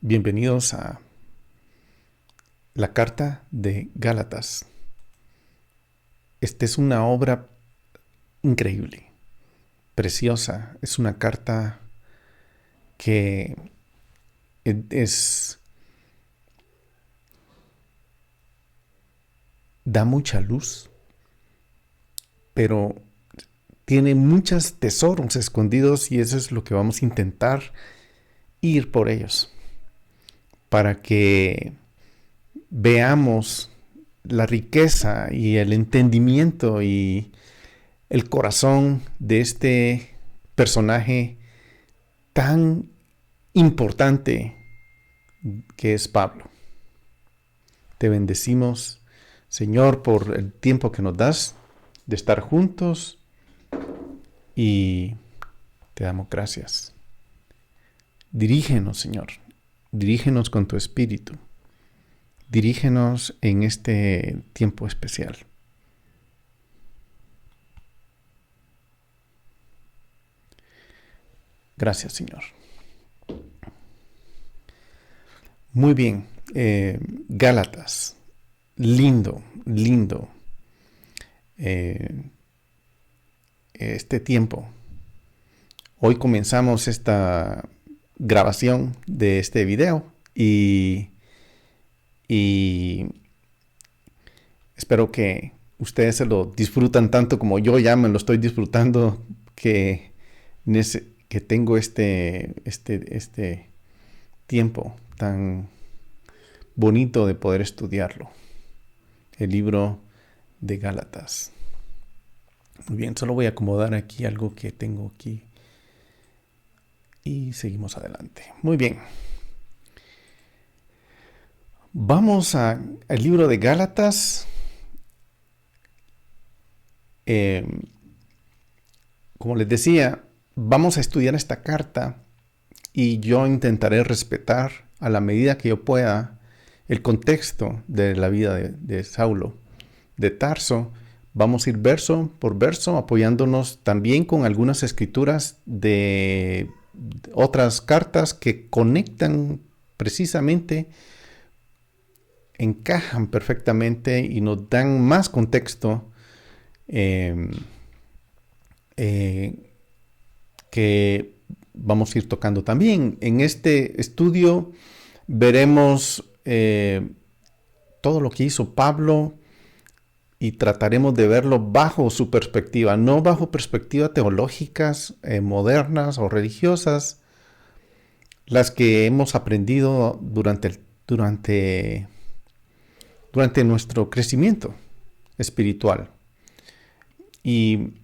Bienvenidos a la carta de Gálatas. Esta es una obra increíble, preciosa. Es una carta que da mucha luz, pero tiene muchos tesoros escondidos y eso es lo que vamos a intentar ir por ellos, para que veamos la riqueza y el entendimiento y el corazón de este personaje tan importante que es Pablo. Te bendecimos, Señor, por el tiempo que nos das de estar juntos y te damos gracias. Dirígenos, Señor, dirígenos con tu espíritu. Dirígenos en este tiempo especial. Gracias, Señor. Muy bien. Gálatas. Lindo. Este tiempo. Hoy comenzamos esta grabación de este video y espero que ustedes se lo disfrutan tanto como yo ya me lo estoy disfrutando, que tengo este tiempo tan bonito de poder estudiarlo. El libro de Gálatas. Muy bien, solo voy a acomodar aquí algo que tengo aquí y seguimos adelante. Muy bien. Vamos al libro de Gálatas. Como les decía, vamos a estudiar esta carta y yo intentaré respetar a la medida que yo pueda el contexto de la vida de Saulo de Tarso. Vamos a ir verso por verso, apoyándonos también con algunas escrituras de otras cartas que conectan precisamente, encajan perfectamente y nos dan más contexto que vamos a ir tocando también. En este estudio veremos todo lo que hizo Pablo y trataremos de verlo bajo su perspectiva, no bajo perspectivas teológicas modernas o religiosas, las que hemos aprendido durante nuestro crecimiento espiritual. Y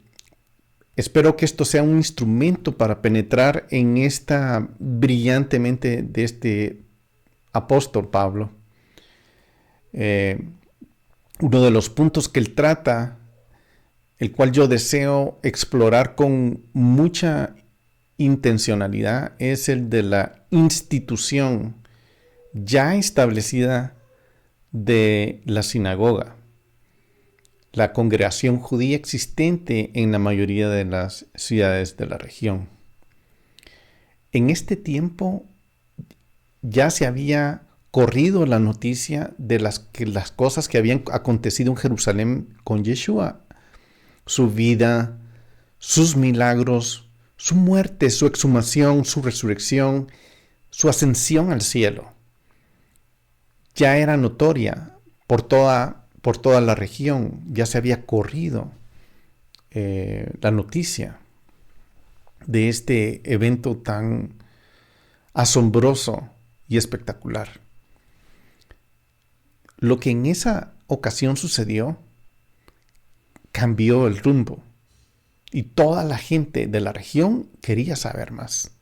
espero que esto sea un instrumento para penetrar en esta brillante mente de este apóstol Pablo. Uno de los puntos que él trata, el cual yo deseo explorar con mucha intencionalidad, es el de la institución ya establecida de la sinagoga, la congregación judía existente en la mayoría de las ciudades de la región. En este tiempo ya se había corrido la noticia de las cosas que habían acontecido en Jerusalén con Yeshua, su vida, sus milagros, su muerte, su exhumación, su resurrección, su ascensión al cielo. Ya era notoria por toda la región, ya se había corrido la noticia de este evento tan asombroso y espectacular. Lo que en esa ocasión sucedió cambió el rumbo y toda la gente de la región quería saber más.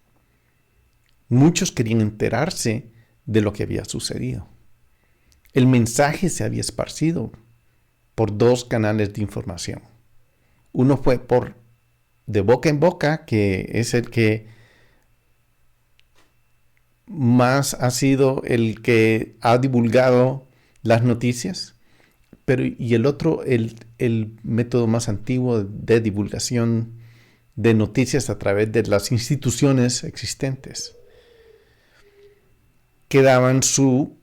Muchos querían enterarse de lo que había sucedido. El mensaje se había esparcido por dos canales de información. Uno fue de boca en boca, que es el que más ha sido el que ha divulgado las noticias, y el otro, el método más antiguo de divulgación de noticias a través de las instituciones existentes. que daban su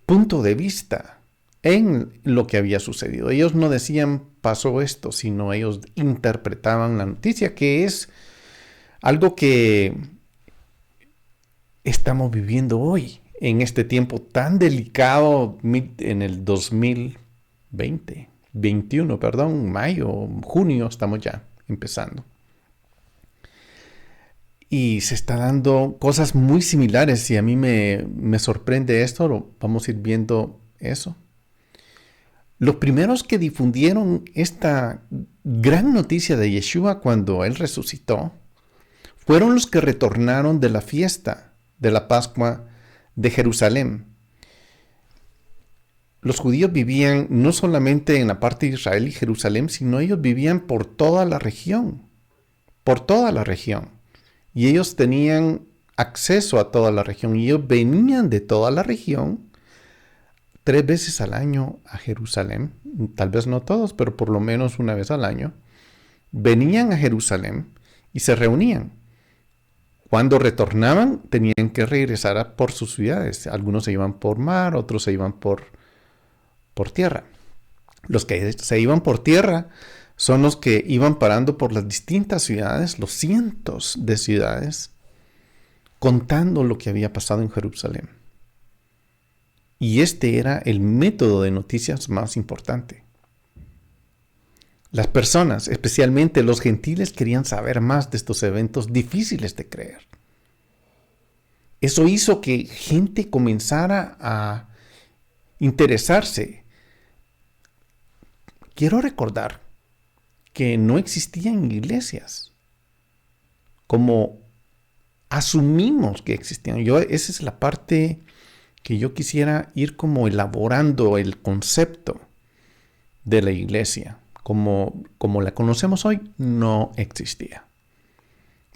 punto de vista en lo que había sucedido. Ellos no decían pasó esto, sino ellos interpretaban la noticia, que es algo que estamos viviendo hoy, en este tiempo tan delicado, en el 2021, mayo, junio, estamos ya empezando. Y se está dando cosas muy similares y a mí me sorprende esto, vamos a ir viendo eso. Los primeros que difundieron esta gran noticia de Yeshua cuando Él resucitó fueron los que retornaron de la fiesta de la Pascua de Jerusalén. Los judíos vivían no solamente en la parte de Israel y Jerusalén, sino ellos vivían por toda la región. Y ellos tenían acceso a toda la región. Y ellos venían de toda la región 3 veces al año a Jerusalén. Tal vez no todos, pero por lo menos una vez al año. Venían a Jerusalén y se reunían. Cuando retornaban, tenían que regresar por sus ciudades. Algunos se iban por mar, otros se iban por tierra. Los que se iban por tierra son los que iban parando por las distintas ciudades, los cientos de ciudades, contando lo que había pasado en Jerusalén. Y este era el método de noticias más importante. Las personas, especialmente los gentiles, querían saber más de estos eventos difíciles de creer. Eso hizo que gente comenzara a interesarse. Quiero recordar que no existían iglesias como asumimos que existían. Esa es la parte que yo quisiera ir como elaborando el concepto de la iglesia. Como la conocemos hoy, no existía.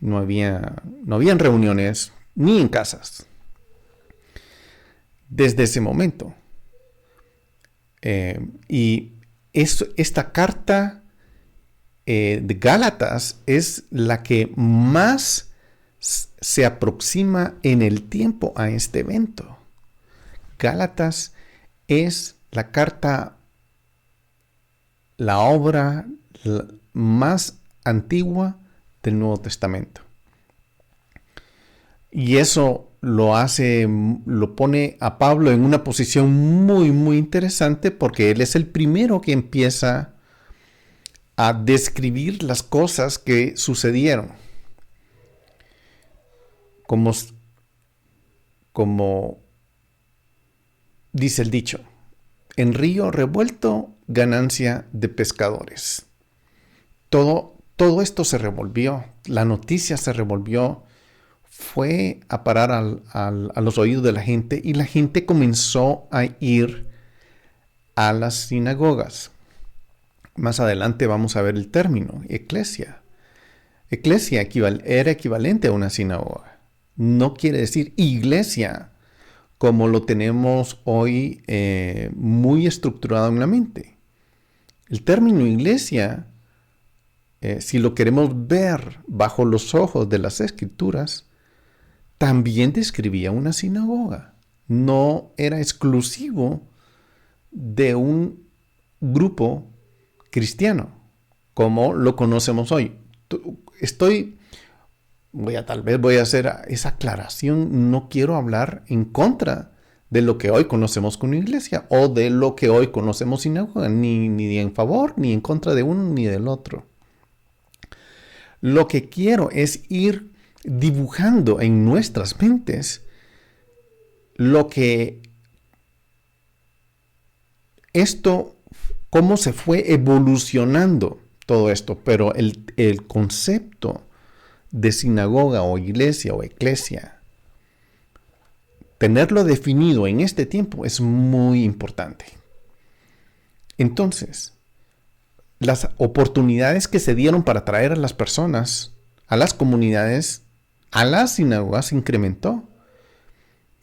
No habían reuniones ni en casas. Desde ese momento. Y esta carta de Gálatas es la que más se aproxima en el tiempo a este evento. Gálatas es la carta, la obra más antigua del Nuevo Testamento. Y eso lo pone a Pablo en una posición muy, muy interesante porque él es el primero que empieza a describir las cosas que sucedieron. Como dice el dicho, en río revuelto, ganancia de pescadores. Todo esto se revolvió, la noticia se revolvió, fue a parar a los oídos de la gente y la gente comenzó a ir a las sinagogas. Más adelante vamos a ver el término, eclesia. Eclesia era equivalente a una sinagoga. No quiere decir iglesia como lo tenemos hoy muy estructurado en la mente. El término iglesia, si lo queremos ver bajo los ojos de las Escrituras, también describía una sinagoga. No era exclusivo de un grupo cristiano, como lo conocemos hoy. Tal vez voy a hacer esa aclaración. No quiero hablar en contra de lo que hoy conocemos como iglesia o de lo que hoy conocemos sinagoga, ni en favor, ni en contra de uno ni del otro. Lo que quiero es ir dibujando en nuestras mentes lo que cómo se fue evolucionando todo esto, pero el concepto de sinagoga o iglesia o eclesia, tenerlo definido en este tiempo es muy importante. Entonces, las oportunidades que se dieron para traer a las personas, a las comunidades, a las sinagogas incrementó.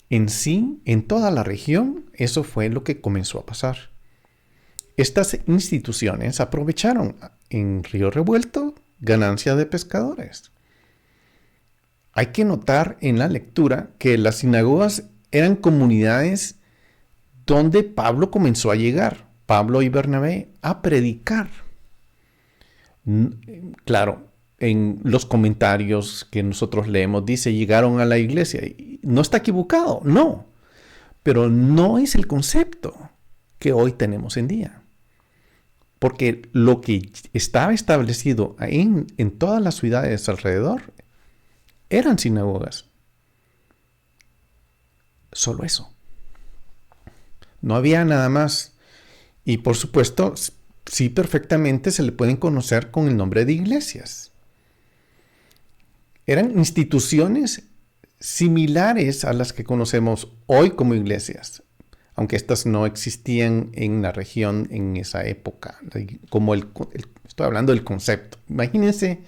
En sí, en toda la región, eso fue lo que comenzó a pasar. Estas instituciones aprovecharon en Río Revuelto ganancia de pescadores. hay que notar en la lectura que las sinagogas eran comunidades donde Pablo comenzó a llegar, Pablo y Bernabé, a predicar. Claro, en los comentarios que nosotros leemos dice llegaron a la iglesia. No está equivocado, no. Pero no es el concepto que hoy tenemos en día. Porque lo que estaba establecido en todas las ciudades alrededor eran sinagogas. Solo eso. No había nada más. Y por supuesto, sí perfectamente se le pueden conocer con el nombre de iglesias. Eran instituciones similares a las que conocemos hoy como iglesias, aunque estas no existían en la región en esa época, como estoy hablando del concepto. Imagínense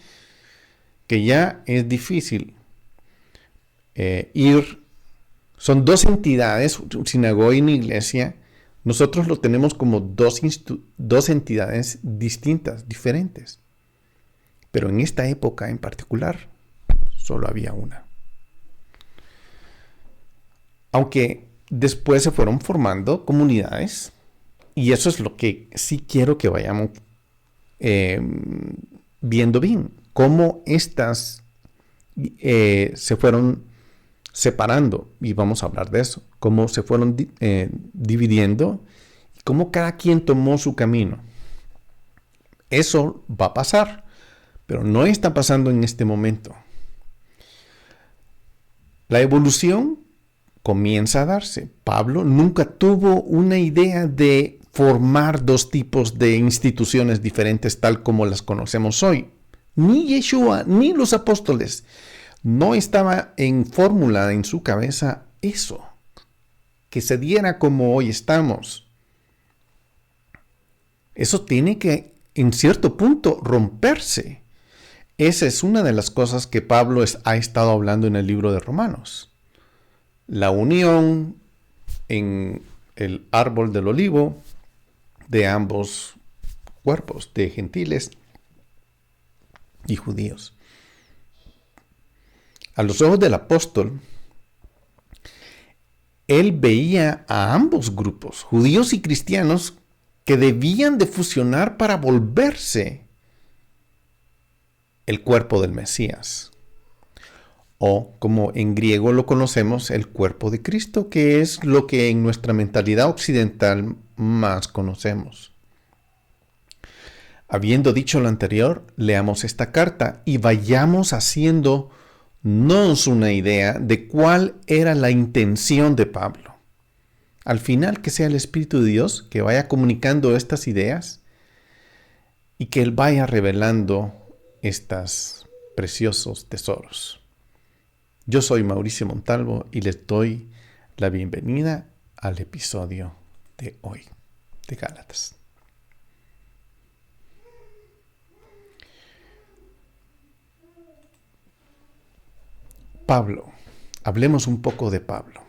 que ya es difícil son dos entidades, sinagoga y una iglesia. Nosotros lo tenemos como dos entidades distintas, diferentes. Pero en esta época en particular, solo había una. Aunque después se fueron formando comunidades, y eso es lo que sí quiero que vayamos viendo bien, cómo estas se fueron separando, y vamos a hablar de eso, cómo se fueron dividiendo, y cómo cada quien tomó su camino. Eso va a pasar, pero no está pasando en este momento. La evolución comienza a darse. Pablo nunca tuvo una idea de formar dos tipos de instituciones diferentes tal como las conocemos hoy. Ni Yeshua, ni los apóstoles. No estaba en fórmula en su cabeza eso, que se diera como hoy estamos. Eso tiene que, en cierto punto, romperse. Esa es una de las cosas que Pablo ha estado hablando en el libro de Romanos. La unión en el árbol del olivo de ambos cuerpos, de gentiles y judíos. A los ojos del apóstol, él veía a ambos grupos, judíos y cristianos, que debían de fusionar para volverse el cuerpo del Mesías. O, como en griego lo conocemos, el cuerpo de Cristo, que es lo que en nuestra mentalidad occidental más conocemos. Habiendo dicho lo anterior, leamos esta carta y vayamos haciendo una idea de cuál era la intención de Pablo. Al final, que sea el Espíritu de Dios que vaya comunicando estas ideas y que Él vaya revelando estos preciosos tesoros. Yo soy Mauricio Montalvo y les doy la bienvenida al episodio de hoy de Gálatas. Pablo. Hablemos un poco de Pablo.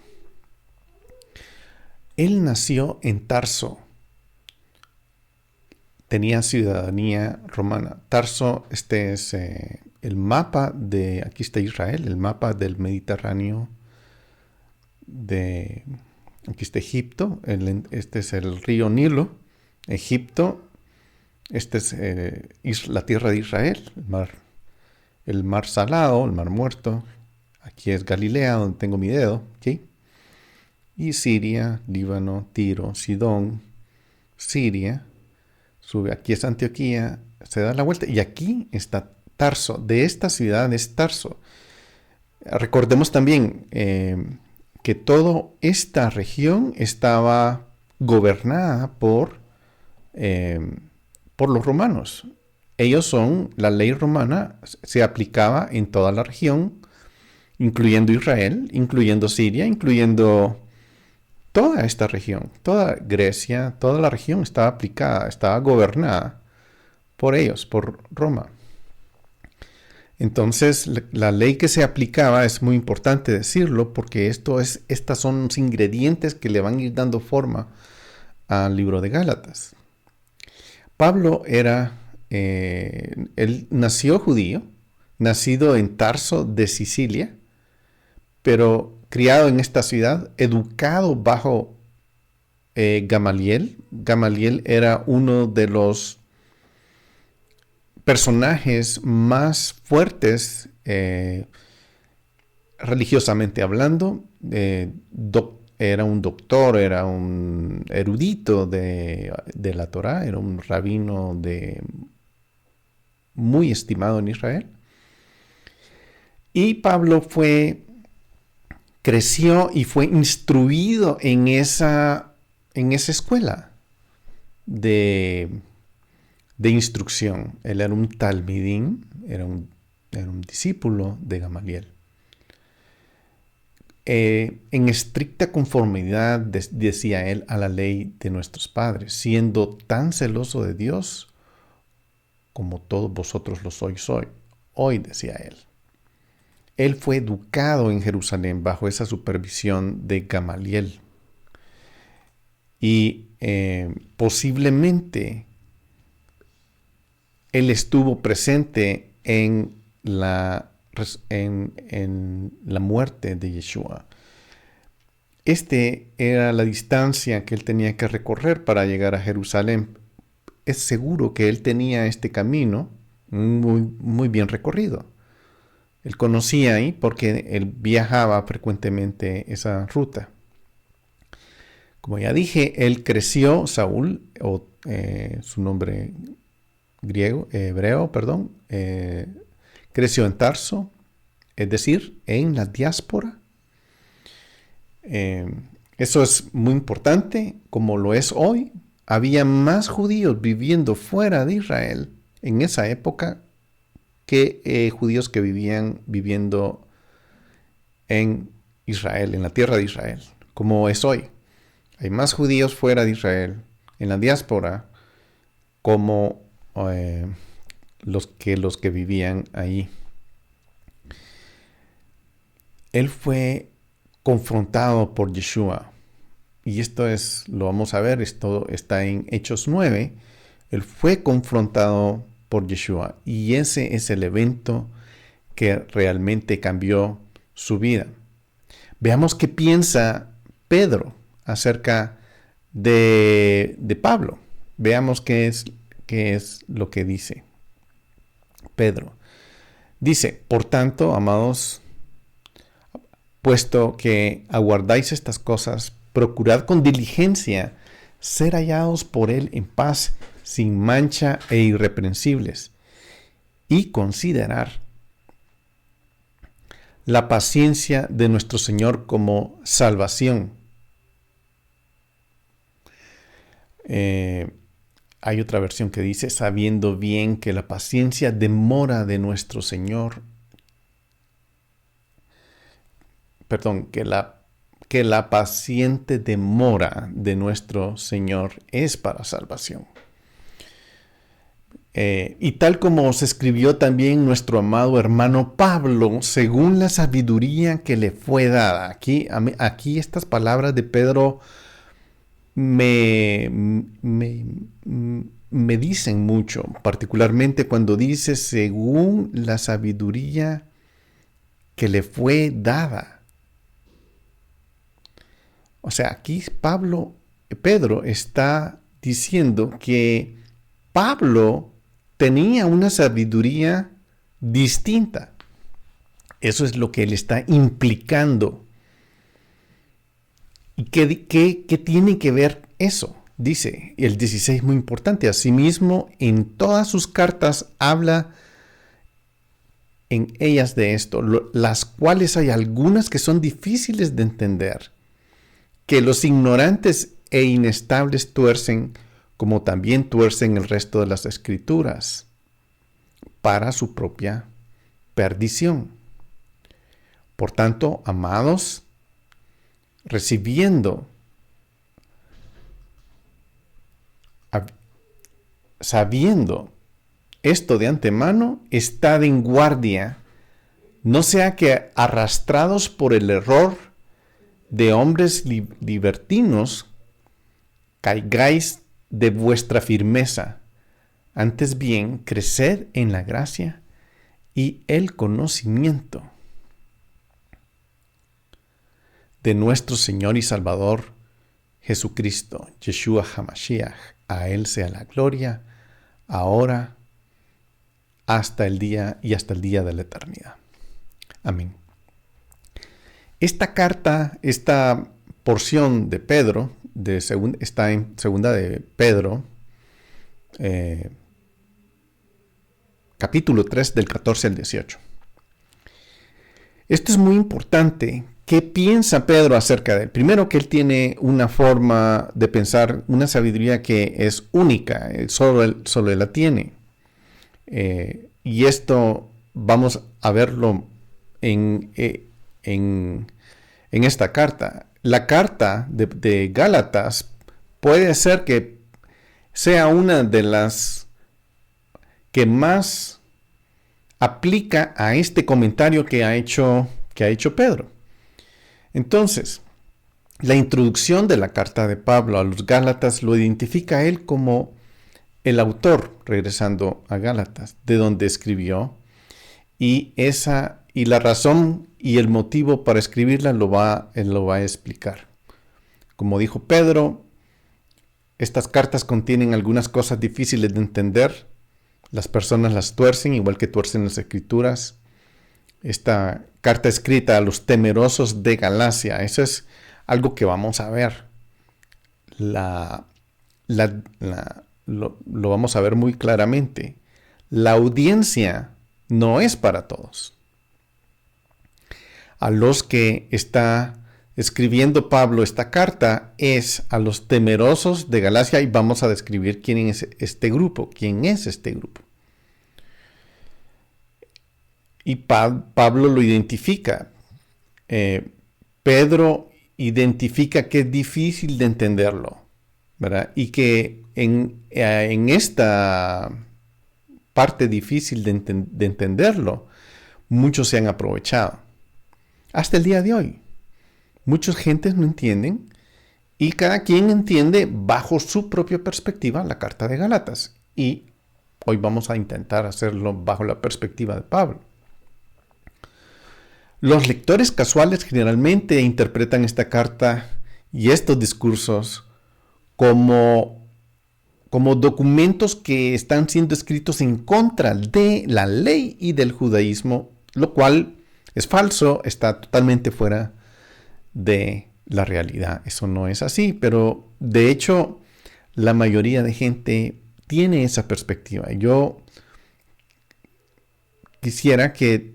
Él nació en Tarso. Tenía ciudadanía romana. Tarso, este es el mapa de, aquí está Israel, el mapa del Mediterráneo. Aquí está Egipto. Este es el río Nilo. Egipto. Este es la tierra de Israel, el mar Salado, el mar Muerto. Aquí es Galilea, donde tengo mi dedo, ¿sí? Y Siria, Líbano, Tiro, Sidón, Siria. Sube, aquí es Antioquía, se da la vuelta. Y aquí está Tarso. De esta ciudad es Tarso. Recordemos también que toda esta región estaba gobernada por los romanos. La ley romana se aplicaba en toda la región, incluyendo Israel, incluyendo Siria, incluyendo toda esta región, toda Grecia, toda la región estaba aplicada, estaba gobernada por ellos, por Roma. Entonces, la ley que se aplicaba es muy importante decirlo porque estas son los ingredientes que le van a ir dando forma al libro de Gálatas. Pablo él nació judío, nacido en Tarso de Sicilia, pero criado en esta ciudad, educado bajo Gamaliel. Gamaliel era uno de los personajes más fuertes religiosamente hablando. Era un doctor, era un erudito de la Torá, era un rabino muy estimado en Israel. Y Pablo creció y fue instruido en esa escuela de instrucción. Él era un talmidín, era un discípulo de Gamaliel. En estricta conformidad, decía él, a la ley de nuestros padres, siendo tan celoso de Dios como todos vosotros lo sois hoy, decía él. Él fue educado en Jerusalén bajo esa supervisión de Gamaliel. Y posiblemente él estuvo presente en la muerte de Yeshua. Era la distancia que él tenía que recorrer para llegar a Jerusalén. Es seguro que él tenía este camino muy, muy bien recorrido. Él conocía ahí porque él viajaba frecuentemente esa ruta. Como ya dije, él creció, Saúl, su nombre hebreo, creció en Tarso, es decir, en la diáspora. Eso es muy importante, como lo es hoy. Había más judíos viviendo fuera de Israel en esa época que judíos que viviendo en Israel, en la tierra de Israel, como es hoy. Hay más judíos fuera de Israel, en la diáspora, como los que vivían ahí. Él fue confrontado por Yeshua. Y lo vamos a ver, esto está en Hechos 9. Él fue confrontado por Yeshua. Y ese es el evento que realmente cambió su vida. Veamos qué piensa Pedro acerca de Pablo. Veamos qué es lo que dice Pedro. Dice, por tanto, amados, puesto que aguardáis estas cosas, procurad con diligencia ser hallados por él en paz, sin mancha e irreprensibles, y considerar la paciencia de nuestro Señor como salvación. Hay otra versión que dice, sabiendo bien que la paciencia demora de nuestro Señor, que la paciente demora de nuestro Señor es para salvación. Y tal como se escribió también nuestro amado hermano Pablo, según la sabiduría que le fue dada. Aquí estas palabras de Pedro me dicen mucho, particularmente cuando dice según la sabiduría que le fue dada. O sea, aquí Pedro está diciendo que Pablo tenía una sabiduría distinta. Eso es lo que él está implicando. ¿Y qué tiene que ver eso? Dice el 16, muy importante. Asimismo, en todas sus cartas habla en ellas de esto, las cuales hay algunas que son difíciles de entender, que los ignorantes e inestables tuercen, como también tuercen el resto de las escrituras, para su propia perdición. Por tanto, amados, sabiendo esto de antemano, estad en guardia, no sea que arrastrados por el error de hombres libertinos, caigáis de vuestra firmeza. Antes bien, creced en la gracia y el conocimiento de nuestro Señor y Salvador Jesucristo, Yeshua HaMashiach. A Él sea la gloria, ahora, hasta el día de la eternidad. Amén. Esta carta, esta porción de Pedro, está en segunda de Pedro, capítulo 3, del 14 al 18. Esto es muy importante. ¿Qué piensa Pedro acerca de él? Primero, que él tiene una forma de pensar, una sabiduría que es única, solo él la tiene. Y esto vamos a verlo en esta carta. La carta de Gálatas puede ser que sea una de las que más aplica a este comentario que ha hecho Pedro. Entonces, la introducción de la carta de Pablo a los Gálatas lo identifica a él como el autor, regresando a Gálatas, de donde escribió, y la razón y el motivo para escribirla él lo va a explicar. Como dijo Pedro, estas cartas contienen algunas cosas difíciles de entender. Las personas las tuercen, igual que tuercen las escrituras. Esta carta escrita a los temerosos de Galacia, eso es algo que vamos a ver. Lo vamos a ver muy claramente. La audiencia no es para todos. A los que está escribiendo Pablo esta carta es a los temerosos de Galacia, y vamos a describir quién es este grupo. Y Pablo lo identifica. Pedro identifica que es difícil de entenderlo, ¿verdad? Y que en esta parte difícil de entenderlo, muchos se han aprovechado. Hasta el día de hoy, muchas gentes no entienden, y cada quien entiende bajo su propia perspectiva la carta de Gálatas. Y hoy vamos a intentar hacerlo bajo la perspectiva de Pablo. Los lectores casuales generalmente interpretan esta carta y estos discursos como documentos que están siendo escritos en contra de la ley y del judaísmo, lo cual es falso, está totalmente fuera de la realidad. Eso no es así, pero de hecho la mayoría de gente tiene esa perspectiva. Yo quisiera que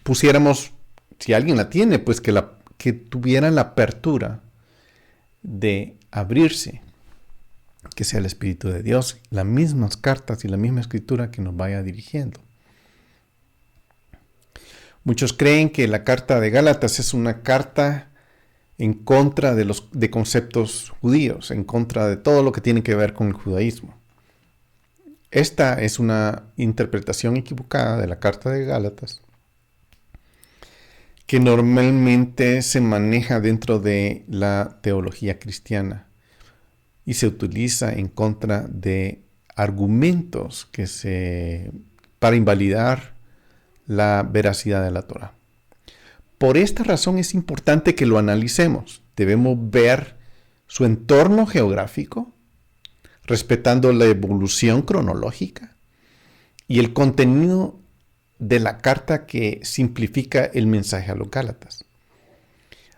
pusiéramos, si alguien la tiene, pues que tuviera la apertura de abrirse, que sea el Espíritu de Dios, las mismas cartas y la misma escritura que nos vaya dirigiendo. Muchos creen que la carta de Gálatas es una carta en contra de conceptos judíos, en contra de todo lo que tiene que ver con el judaísmo. Esta es una interpretación equivocada de la carta de Gálatas, que normalmente se maneja dentro de la teología cristiana y se utiliza en contra de argumentos para invalidar la veracidad de la Torá. Por esta razón es importante que lo analicemos. Debemos ver su entorno geográfico, respetando la evolución cronológica y el contenido de la carta que simplifica el mensaje a los Gálatas.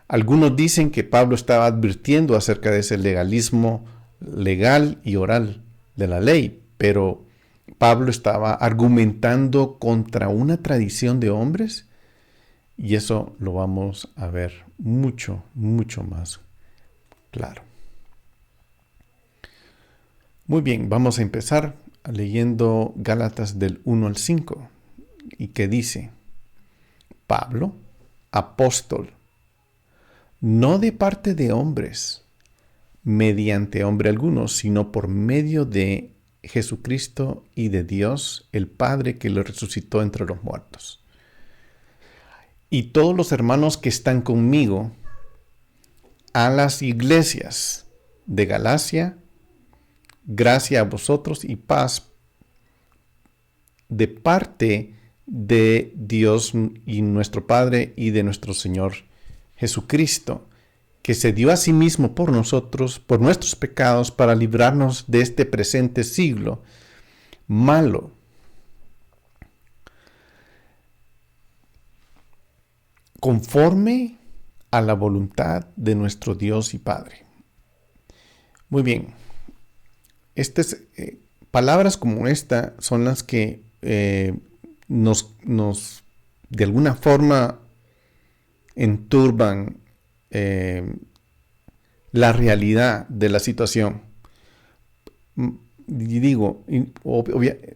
Algunos dicen que Pablo estaba advirtiendo acerca de ese legalismo legal y oral de la ley, pero Pablo estaba argumentando contra una tradición de hombres, y eso lo vamos a ver mucho, mucho más claro. Muy bien, vamos a empezar leyendo Gálatas del 1 al 5, y que dice: Pablo, apóstol, no de parte de hombres, mediante hombre alguno, sino por medio de Jesucristo y de Dios, el Padre, que lo resucitó entre los muertos. Y todos los hermanos que están conmigo, a las iglesias de Galacia, gracia a vosotros y paz de parte de Dios y nuestro Padre y de nuestro Señor Jesucristo, que se dio a sí mismo por nosotros, por nuestros pecados, para librarnos de este presente siglo malo. Conforme a la voluntad de nuestro Dios y Padre. Muy bien. Palabras como esta son las que nos de alguna forma enturban la realidad de la situación. Y digo,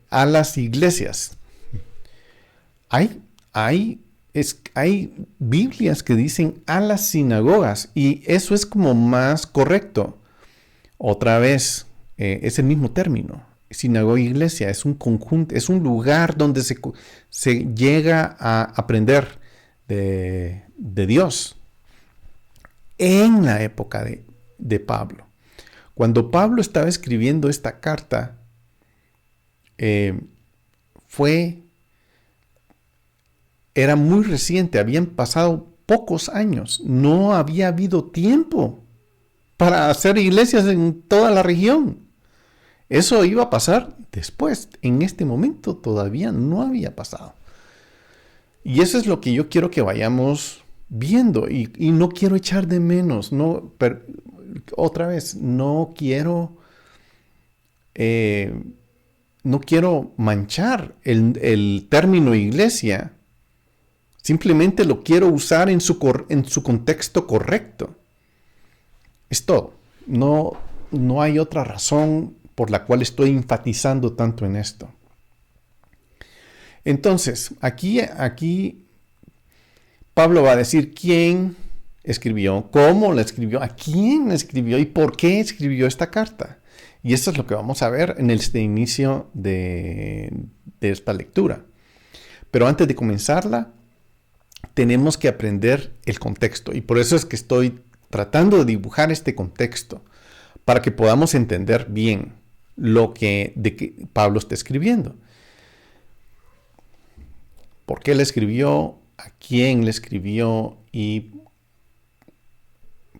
a las iglesias. Hay Biblias que dicen a las sinagogas, y eso es como más correcto. Otra vez, es el mismo término. Sinagoga e iglesia es un conjunto, es un lugar donde se llega a aprender de Dios. En la época de Pablo. Cuando Pablo estaba escribiendo esta carta, era muy reciente, habían pasado pocos años, no había habido tiempo para hacer iglesias en toda la región. Eso iba a pasar después, en este momento todavía no había pasado. Y eso es lo que yo quiero que vayamos viendo, y no quiero echar de menos, otra vez, no quiero manchar el término iglesia. Simplemente lo quiero usar en su contexto correcto. Es todo. No hay otra razón por la cual estoy enfatizando tanto en esto. Entonces, aquí Pablo va a decir quién escribió, cómo la escribió, a quién la escribió y por qué escribió esta carta. Y esto es lo que vamos a ver en el inicio de esta lectura. Pero antes de comenzarla, tenemos que aprender el contexto, y por eso es que estoy tratando de dibujar este contexto para que podamos entender bien de que Pablo está escribiendo. ¿Por qué le escribió? ¿A quién le escribió? ¿Y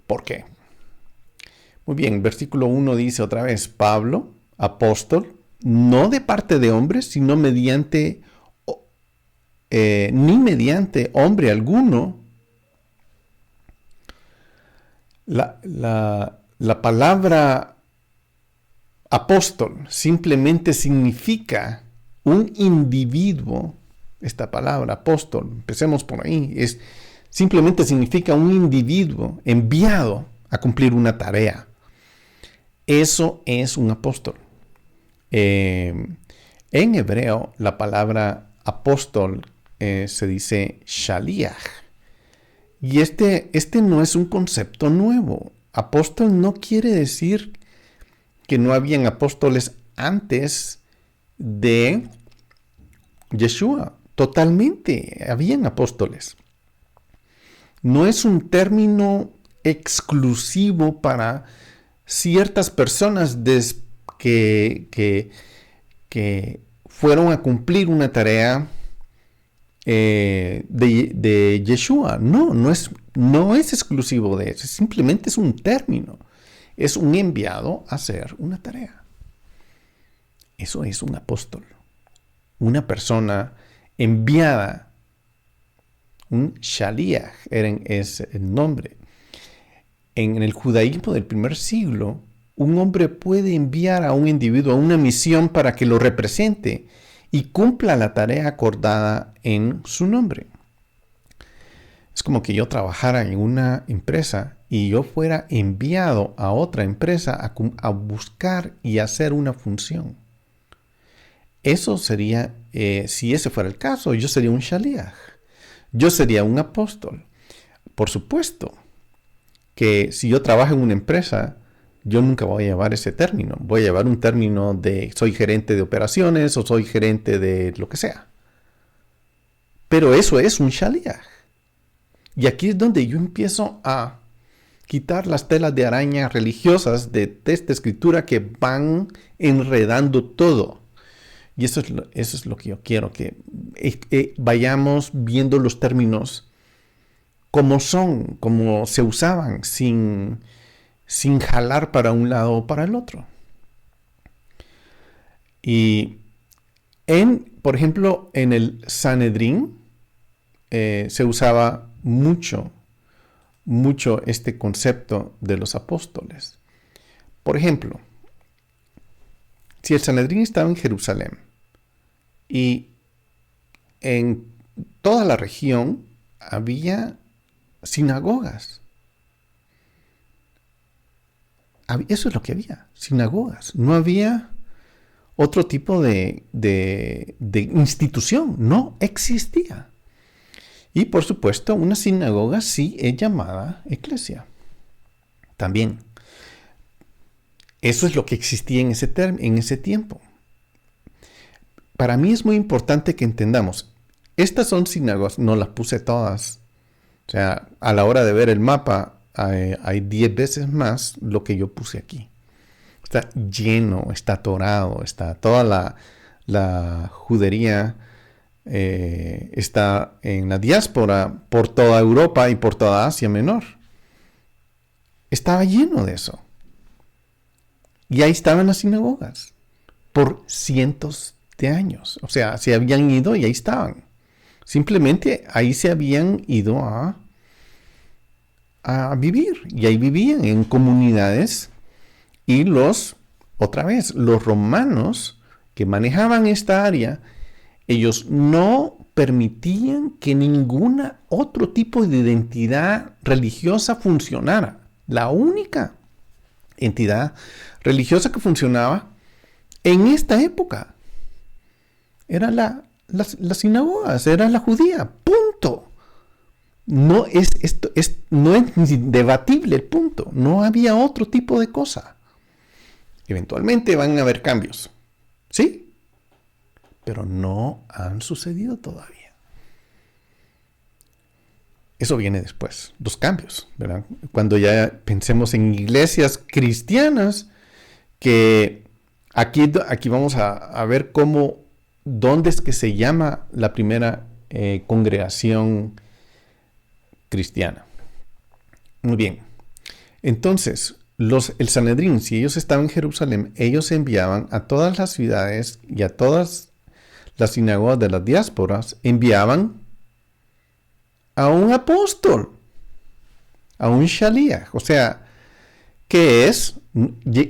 por qué? Muy bien, versículo 1 dice otra vez: Pablo, apóstol, no de parte de hombres, sino mediante ni mediante hombre alguno. La palabra apóstol simplemente significa un individuo. Esta palabra apóstol, empecemos por ahí, simplemente significa un individuo enviado a cumplir una tarea. Eso es un apóstol. En hebreo, la palabra apóstol se dice shaliach. Y este no es un concepto nuevo. Apóstol no quiere decir que no habían apóstoles antes de Yeshua. Totalmente, habían apóstoles. No es un término exclusivo para ciertas personas que fueron a cumplir una tarea de Yeshua. No es exclusivo de eso. Simplemente es un término. Es un enviado a hacer una tarea. Eso es un apóstol. Una persona enviada. Un shaliach es el nombre. En el judaísmo del primer siglo, un hombre puede enviar a un individuo a una misión para que lo represente y cumpla la tarea acordada en su nombre. Es como que yo trabajara en una empresa y yo fuera enviado a otra empresa a buscar y hacer una función. Eso sería, si ese fuera el caso, yo sería un shaliach. Yo sería un apóstol. Por supuesto que si yo trabajo en una empresa, yo nunca voy a llevar ese término. Voy a llevar un término de soy gerente de operaciones o soy gerente de lo que sea. Pero eso es un shaliach. Y aquí es donde yo empiezo a quitar las telas de araña religiosas de esta escritura que van enredando todo. Y eso es lo que yo quiero, que vayamos viendo los términos como son, como se usaban, sin jalar para un lado o para el otro. Y por ejemplo, en el Sanedrín se usaba mucho este concepto de los apóstoles. Por ejemplo, si el Sanedrín estaba en Jerusalén y en toda la región había sinagogas. Eso es lo que había, sinagogas. No había otro tipo de institución, no existía. Y por supuesto, una sinagoga sí es llamada iglesia. También. Eso es lo que existía en ese tiempo. Para mí es muy importante que entendamos, estas son sinagogas, no las puse todas. O sea, a la hora de ver el mapa, hay 10 veces más lo que yo puse aquí. Está lleno, está atorado, está toda la judería, está en la diáspora por toda Europa y por toda Asia Menor. Estaba lleno de eso. Y ahí estaban las sinagogas por cientos de años. O sea, se habían ido y ahí estaban. Simplemente ahí se habían ido a vivir. Y ahí vivían en comunidades. Y los romanos que manejaban esta área, ellos no permitían que ningún otro tipo de identidad religiosa funcionara. La única entidad religiosa que funcionaba en esta época era las sinagogas, era la judía, punto. No es debatible el punto, no había otro tipo de cosa. Eventualmente van a haber cambios, ¿sí? Pero no han sucedido todavía. Eso viene después, los cambios, ¿verdad? Cuando ya pensemos en iglesias cristianas, que aquí vamos a ver dónde es que se llama la primera congregación cristiana. Muy bien. Entonces, el Sanedrín, si ellos estaban en Jerusalén, ellos enviaban a todas las ciudades y a todas las sinagogas de las diásporas, enviaban a un apóstol, a un shaliach. O sea, ¿qué es?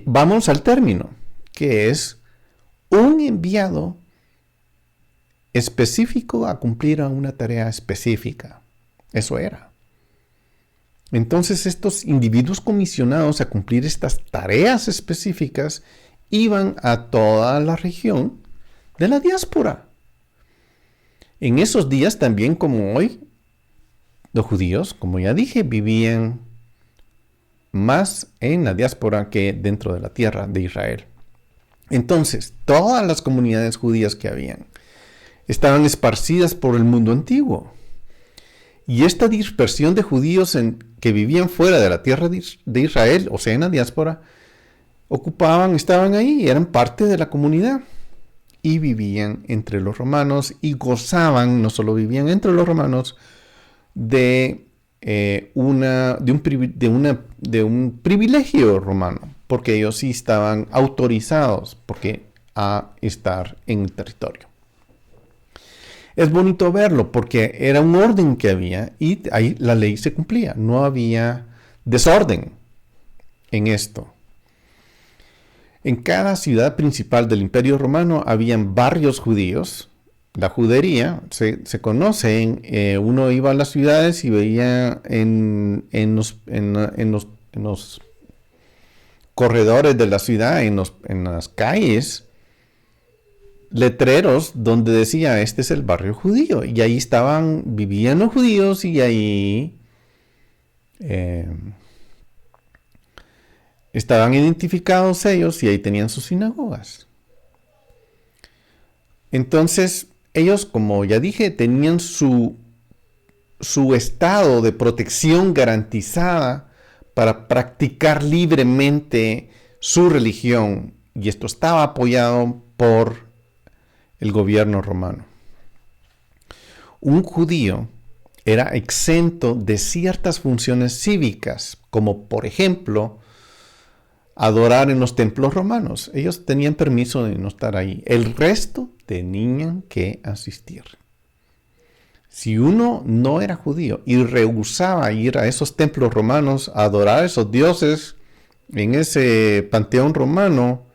Vamos al término, que es un enviado específico a cumplir una tarea específica. Eso era. Entonces estos individuos comisionados a cumplir estas tareas específicas iban a toda la región de la diáspora. En esos días también, como hoy, los judíos, como ya dije, vivían más en la diáspora que dentro de la tierra de Israel. Entonces, todas las comunidades judías que habían estaban esparcidas por el mundo antiguo. Y esta dispersión de judíos que vivían fuera de la tierra de Israel, o sea, en la diáspora, estaban ahí, eran parte de la comunidad. Y vivían entre los romanos y gozaban, no solo vivían entre los romanos, de un privilegio romano, porque ellos sí estaban autorizados a estar en el territorio. Es bonito verlo porque era un orden que había y ahí la ley se cumplía, no había desorden en esto. En cada ciudad principal del Imperio Romano habían barrios judíos. La judería se conoce, uno iba a las ciudades y veía en los corredores de la ciudad, en las calles, letreros donde decía, este es el barrio judío. Y ahí vivían los judíos y ahí estaban identificados ellos y ahí tenían sus sinagogas. Entonces, ellos, como ya dije, tenían su estado de protección garantizada para practicar libremente su religión. Y esto estaba apoyado por el gobierno romano. Un judío era exento de ciertas funciones cívicas, como por ejemplo, adorar en los templos romanos. Ellos tenían permiso de no estar ahí. El resto tenían que asistir. Si uno no era judío y rehusaba ir a esos templos romanos a adorar a esos dioses en ese panteón romano,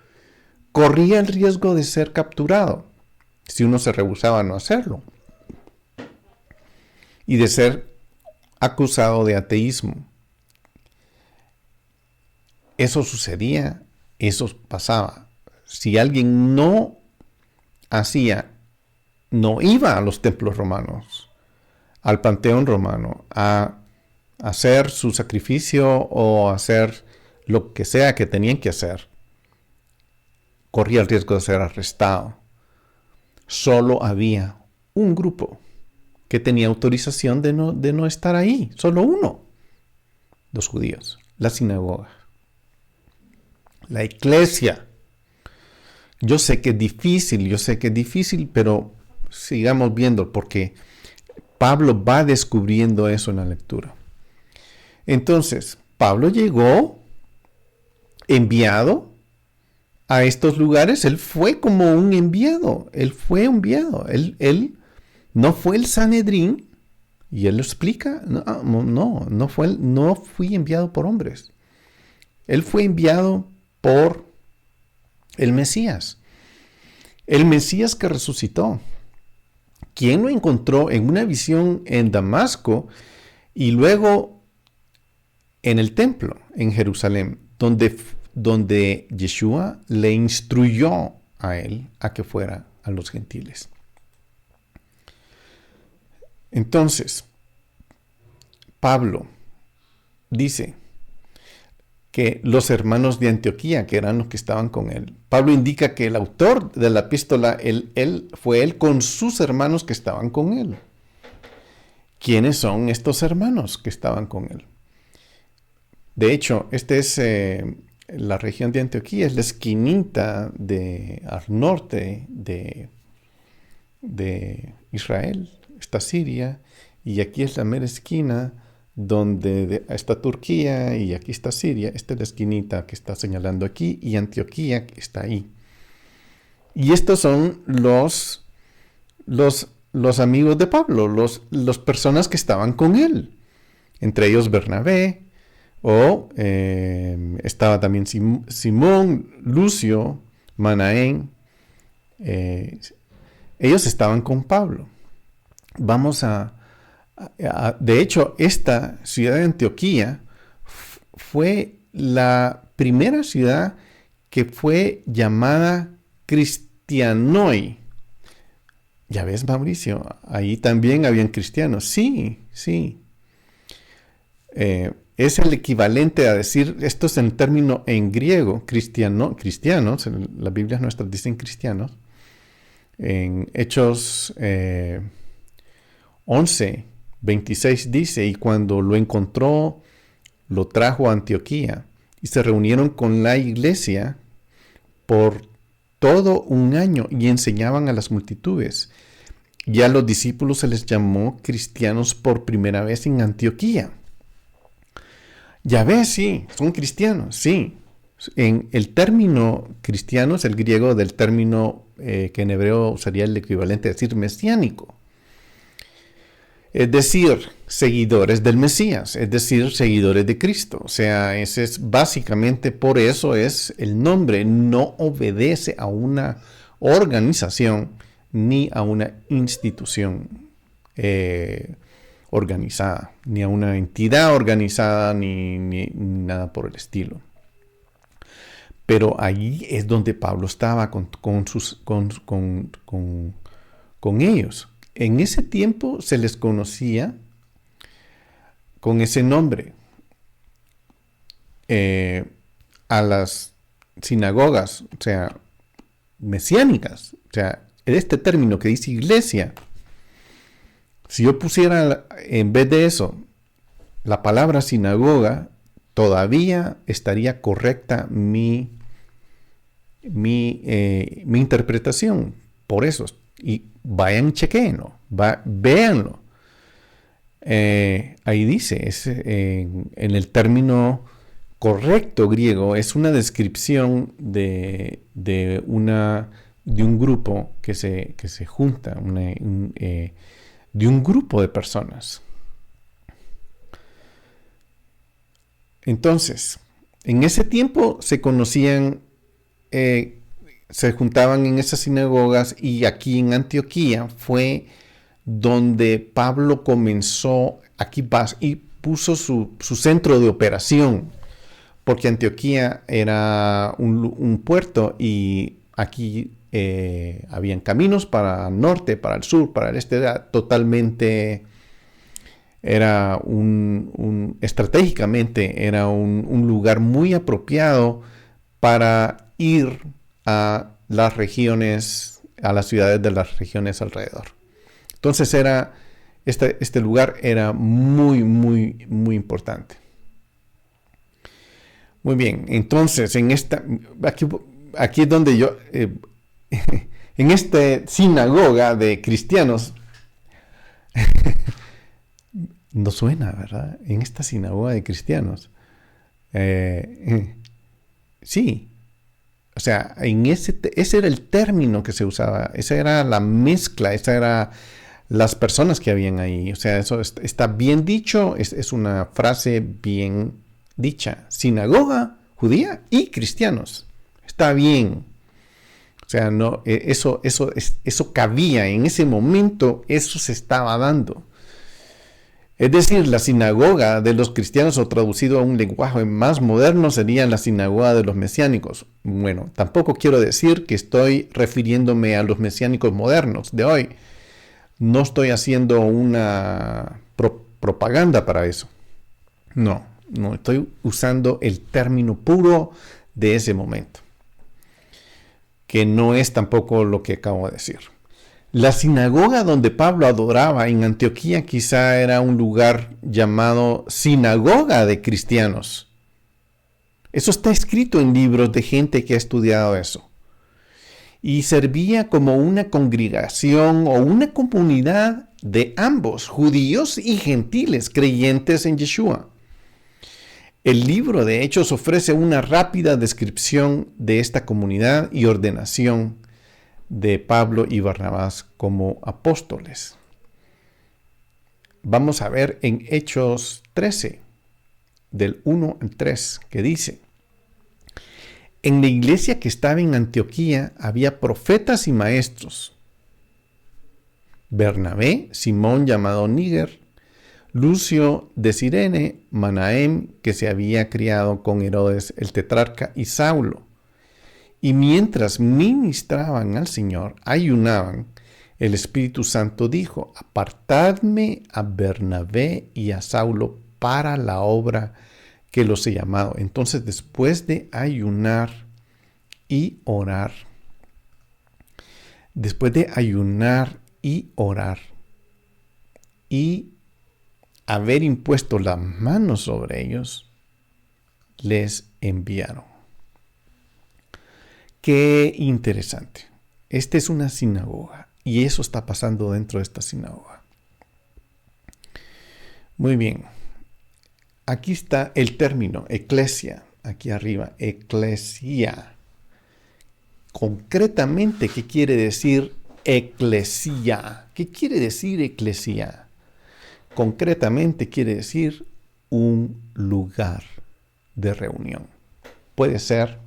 corría el riesgo de ser capturado si uno se rehusaba a no hacerlo y de ser acusado de ateísmo. Eso sucedía, eso pasaba. Si alguien no iba a los templos romanos, al panteón romano, a hacer su sacrificio o hacer lo que sea que tenían que hacer, corría el riesgo de ser arrestado. Solo había un grupo que tenía autorización de no estar ahí, solo uno, los judíos, la sinagoga, la iglesia. Yo sé que es difícil, pero sigamos viendo porque Pablo va descubriendo eso en la lectura. Entonces, Pablo llegó enviado a estos lugares. Él fue como un enviado. Él no fue el Sanedrín. Y él lo explica. No fui enviado por hombres. Él fue enviado por el Mesías. El Mesías que resucitó. Quien lo encontró en una visión en Damasco y luego en el templo en Jerusalén, donde Yeshua le instruyó a él a que fuera a los gentiles. Entonces, Pablo dice que los hermanos de Antioquía, que eran los que estaban con él, Pablo indica que el autor de la epístola, fue él con sus hermanos que estaban con él. ¿Quiénes son estos hermanos que estaban con él? De hecho, la región de Antioquía es la esquinita al norte de Israel. Está Siria y aquí es la mera esquina donde está Turquía y aquí está Siria. Esta es la esquinita que está señalando aquí y Antioquía está ahí. Y estos son los amigos de Pablo, las personas que estaban con él. Entre ellos Bernabé, estaba también Simón, Lucio, Manaén. Ellos estaban con Pablo. De hecho, esta ciudad de Antioquía fue la primera ciudad que fue llamada Cristianoi. Ya ves, Mauricio, ahí también habían cristianos. Sí. Es el equivalente a decir, esto es en término en griego, cristianos, en las Biblias nuestras dicen cristianos. En Hechos 11:26 dice, y cuando lo encontró, lo trajo a Antioquía, y se reunieron con la iglesia por todo un año y enseñaban a las multitudes. Y a los discípulos se les llamó cristianos por primera vez en Antioquía. Ya ves, sí, son cristianos, sí. En el término cristiano es el griego del término que en hebreo sería el equivalente a decir mesiánico. Es decir, seguidores del Mesías, es decir, seguidores de Cristo. O sea, ese es básicamente, por eso es el nombre. No obedece a una organización ni a una institución organizada, ni a una entidad organizada, ni nada por el estilo. Pero ahí es donde Pablo estaba con ellos. En ese tiempo se les conocía con ese nombre. A las sinagogas, o sea, mesiánicas, o sea, este término que dice iglesia, si yo pusiera en vez de eso la palabra sinagoga, todavía estaría correcta mi interpretación, por eso. Y vayan, chequéenlo, véanlo. Ahí dice, en el término correcto griego, es una descripción de un grupo que se junta, de un grupo de personas. Entonces, en ese tiempo se conocían, se juntaban en esas sinagogas, y aquí en Antioquía fue donde Pablo comenzó, y puso su centro de operación, porque Antioquía era un puerto, y aquí habían caminos para el norte, para el sur, para el este. Era estratégicamente era un lugar muy apropiado para ir a las regiones, a las ciudades de las regiones alrededor. Entonces este lugar era muy, muy, muy importante. Muy bien, entonces aquí es donde yo, en esta sinagoga de cristianos, no suena, ¿verdad? En esta sinagoga de cristianos. Sí. O sea, ese era el término que se usaba. Esa era la mezcla. Esa era las personas que habían ahí. O sea, eso está bien dicho. Es una frase bien dicha. Sinagoga judía y cristianos. Está bien. O sea, no, eso cabía. En ese momento eso se estaba dando. Es decir, la sinagoga de los cristianos, o traducido a un lenguaje más moderno, sería la sinagoga de los mesiánicos. Bueno, tampoco quiero decir que estoy refiriéndome a los mesiánicos modernos de hoy. No estoy haciendo una propaganda para eso. No, estoy usando el término puro de ese momento, que no es tampoco lo que acabo de decir. La sinagoga donde Pablo adoraba en Antioquía quizá era un lugar llamado sinagoga de cristianos. Eso está escrito en libros de gente que ha estudiado eso. Y servía como una congregación o una comunidad de ambos, judíos y gentiles creyentes en Yeshua. El libro de Hechos ofrece una rápida descripción de esta comunidad y ordenación de Pablo y Barnabás como apóstoles. Vamos a ver en Hechos 13, del 1 al 3, que dice: en la iglesia que estaba en Antioquía había profetas y maestros: Bernabé, Simón llamado Níger, Lucio de Cirene, Manahem, que se había criado con Herodes el tetrarca, y Saulo. Y mientras ministraban al Señor, ayunaban, el Espíritu Santo dijo: apartadme a Bernabé y a Saulo para la obra que los he llamado. Entonces, después de ayunar y orar, y haber impuesto las manos sobre ellos, les enviaron. Qué interesante. Esta es una sinagoga y eso está pasando dentro de esta sinagoga. Muy bien. Aquí está el término eclesia, aquí arriba, eclesia. Concretamente, ¿qué quiere decir eclesia? ¿Qué quiere decir eclesia? Concretamente quiere decir un lugar de reunión. Puede ser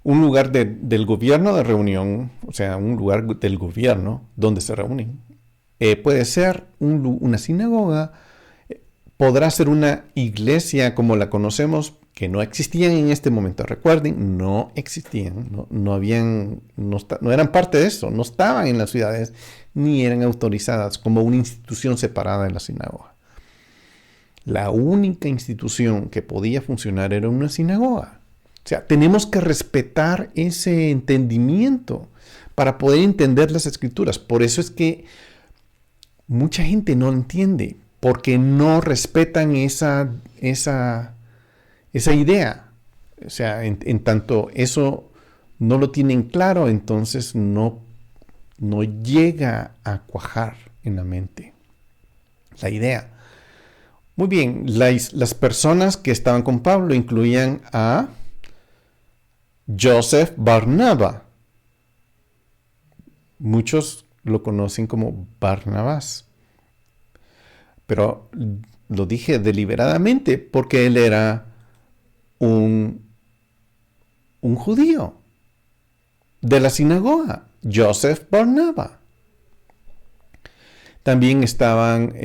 un lugar del gobierno de reunión, o sea, un lugar del gobierno donde se reúnen. Puede ser una sinagoga, podrá ser una iglesia como la conocemos, que no existían en este momento. Recuerden, no existían, no eran parte de eso, no estaban en las ciudades, ni eran autorizadas como una institución separada de la sinagoga. La única institución que podía funcionar era una sinagoga. O sea, tenemos que respetar ese entendimiento para poder entender las escrituras. Por eso es que mucha gente no entiende, porque no respetan esa idea. O sea, en tanto eso no lo tienen claro, entonces no llega a cuajar en la mente la idea. Muy bien, las personas que estaban con Pablo incluían a Joseph Barnaba. Muchos lo conocen como Barnabás. Pero lo dije deliberadamente porque él era un judío de la sinagoga, Joseph Barnaba. También estaban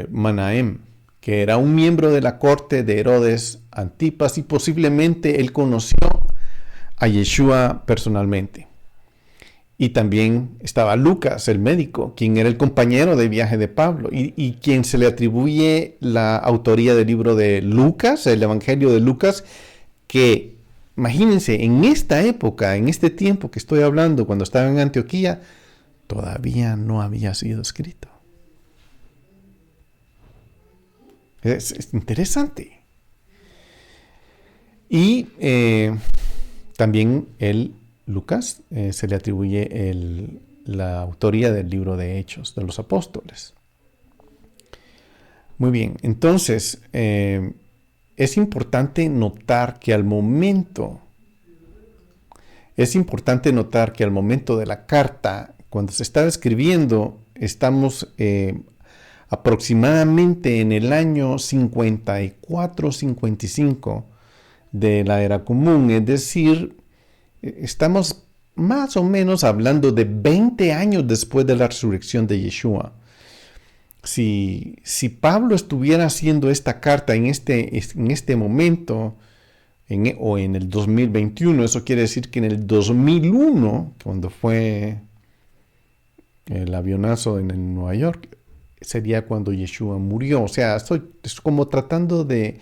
Manahem, que era un miembro de la corte de Herodes Antipas y posiblemente él conoció a Yeshua personalmente. Y también estaba Lucas, el médico, quien era el compañero de viaje de Pablo y quien se le atribuye la autoría del libro de Lucas, el Evangelio de Lucas, que imagínense, en esta época, en este tiempo que estoy hablando, cuando estaba en Antioquía, todavía no había sido escrito. Es interesante. Y también Lucas se le atribuye la autoría del libro de Hechos de los Apóstoles. Muy bien, entonces es importante notar que al momento de la carta, cuando se estaba escribiendo, estamos aproximadamente en el año 54-55 de la era común, es decir, estamos más o menos hablando de 20 años después de la resurrección de Yeshua. Si Pablo estuviera haciendo esta carta en este momento, o en el 2021, eso quiere decir que en el 2001, cuando fue el avionazo en Nueva York, sería cuando Yeshua murió. O sea, estoy como tratando de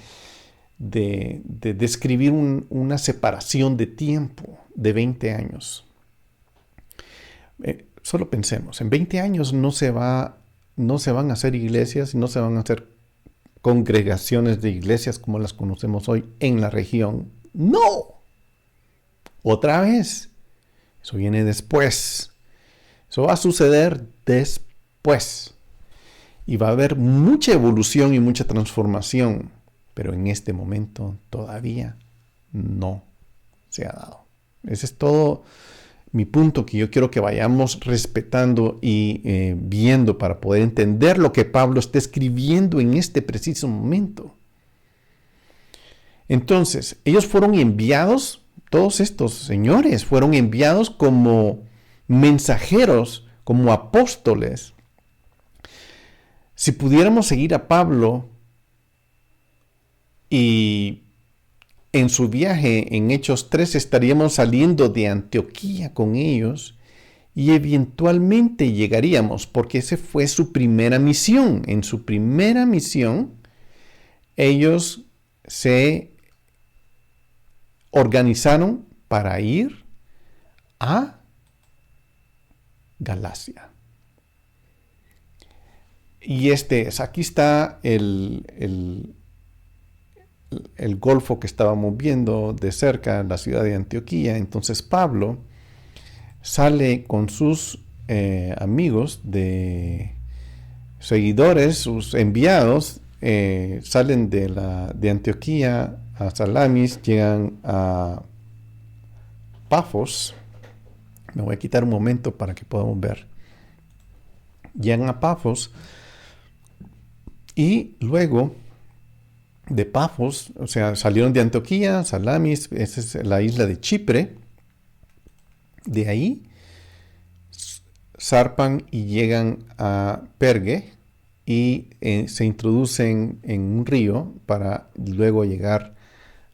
describir una separación de tiempo de 20 años. Solo pensemos, en 20 años no se van a hacer iglesias, no se van a hacer congregaciones de iglesias como las conocemos hoy en la región. ¡No! Otra vez. Eso viene después. Eso va a suceder después. Y va a haber mucha evolución y mucha transformación. Pero en este momento todavía no se ha dado. Ese es todo mi punto que yo quiero que vayamos respetando y viendo para poder entender lo que Pablo está escribiendo en este preciso momento. Entonces, ellos fueron enviados, todos estos señores fueron enviados como mensajeros, como apóstoles. Si pudiéramos seguir a Pablo y en su viaje en Hechos 3 estaríamos saliendo de Antioquía con ellos y eventualmente llegaríamos, porque esa fue su primera misión. En su primera misión, ellos se organizaron para ir a Galacia. Y aquí está el golfo que estábamos viendo de cerca, la ciudad de Antioquía. Entonces Pablo sale con sus amigos, seguidores, sus enviados, salen de Antioquía a Salamis, llegan a Pafos. Me voy a quitar un momento para que podamos ver. Llegan a Pafos y luego de Pafos, o sea, salieron de Antioquía, Salamis, esa es la isla de Chipre. De ahí zarpan y llegan a Perge y se introducen en un río para luego llegar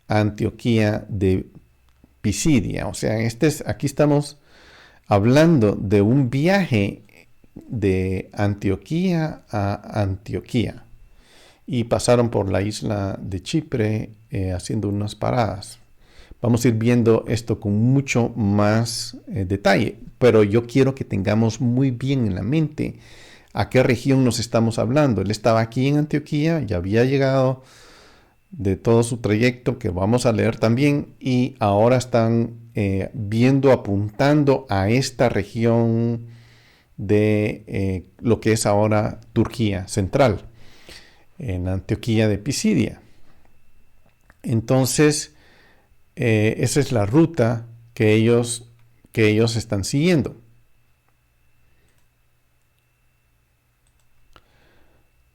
a Antioquía de Pisidia. O sea, aquí estamos hablando de un viaje de Antioquía a Antioquía. Y pasaron por la isla de Chipre haciendo unas paradas. Vamos a ir viendo esto con mucho más detalle, pero yo quiero que tengamos muy bien en la mente a qué región nos estamos hablando. Él estaba aquí en Antioquía, ya había llegado de todo su trayecto que vamos a leer también, y ahora están apuntando a esta región de lo que es ahora Turquía central, en Antioquía de Pisidia. Entonces, esa es la ruta que ellos están siguiendo.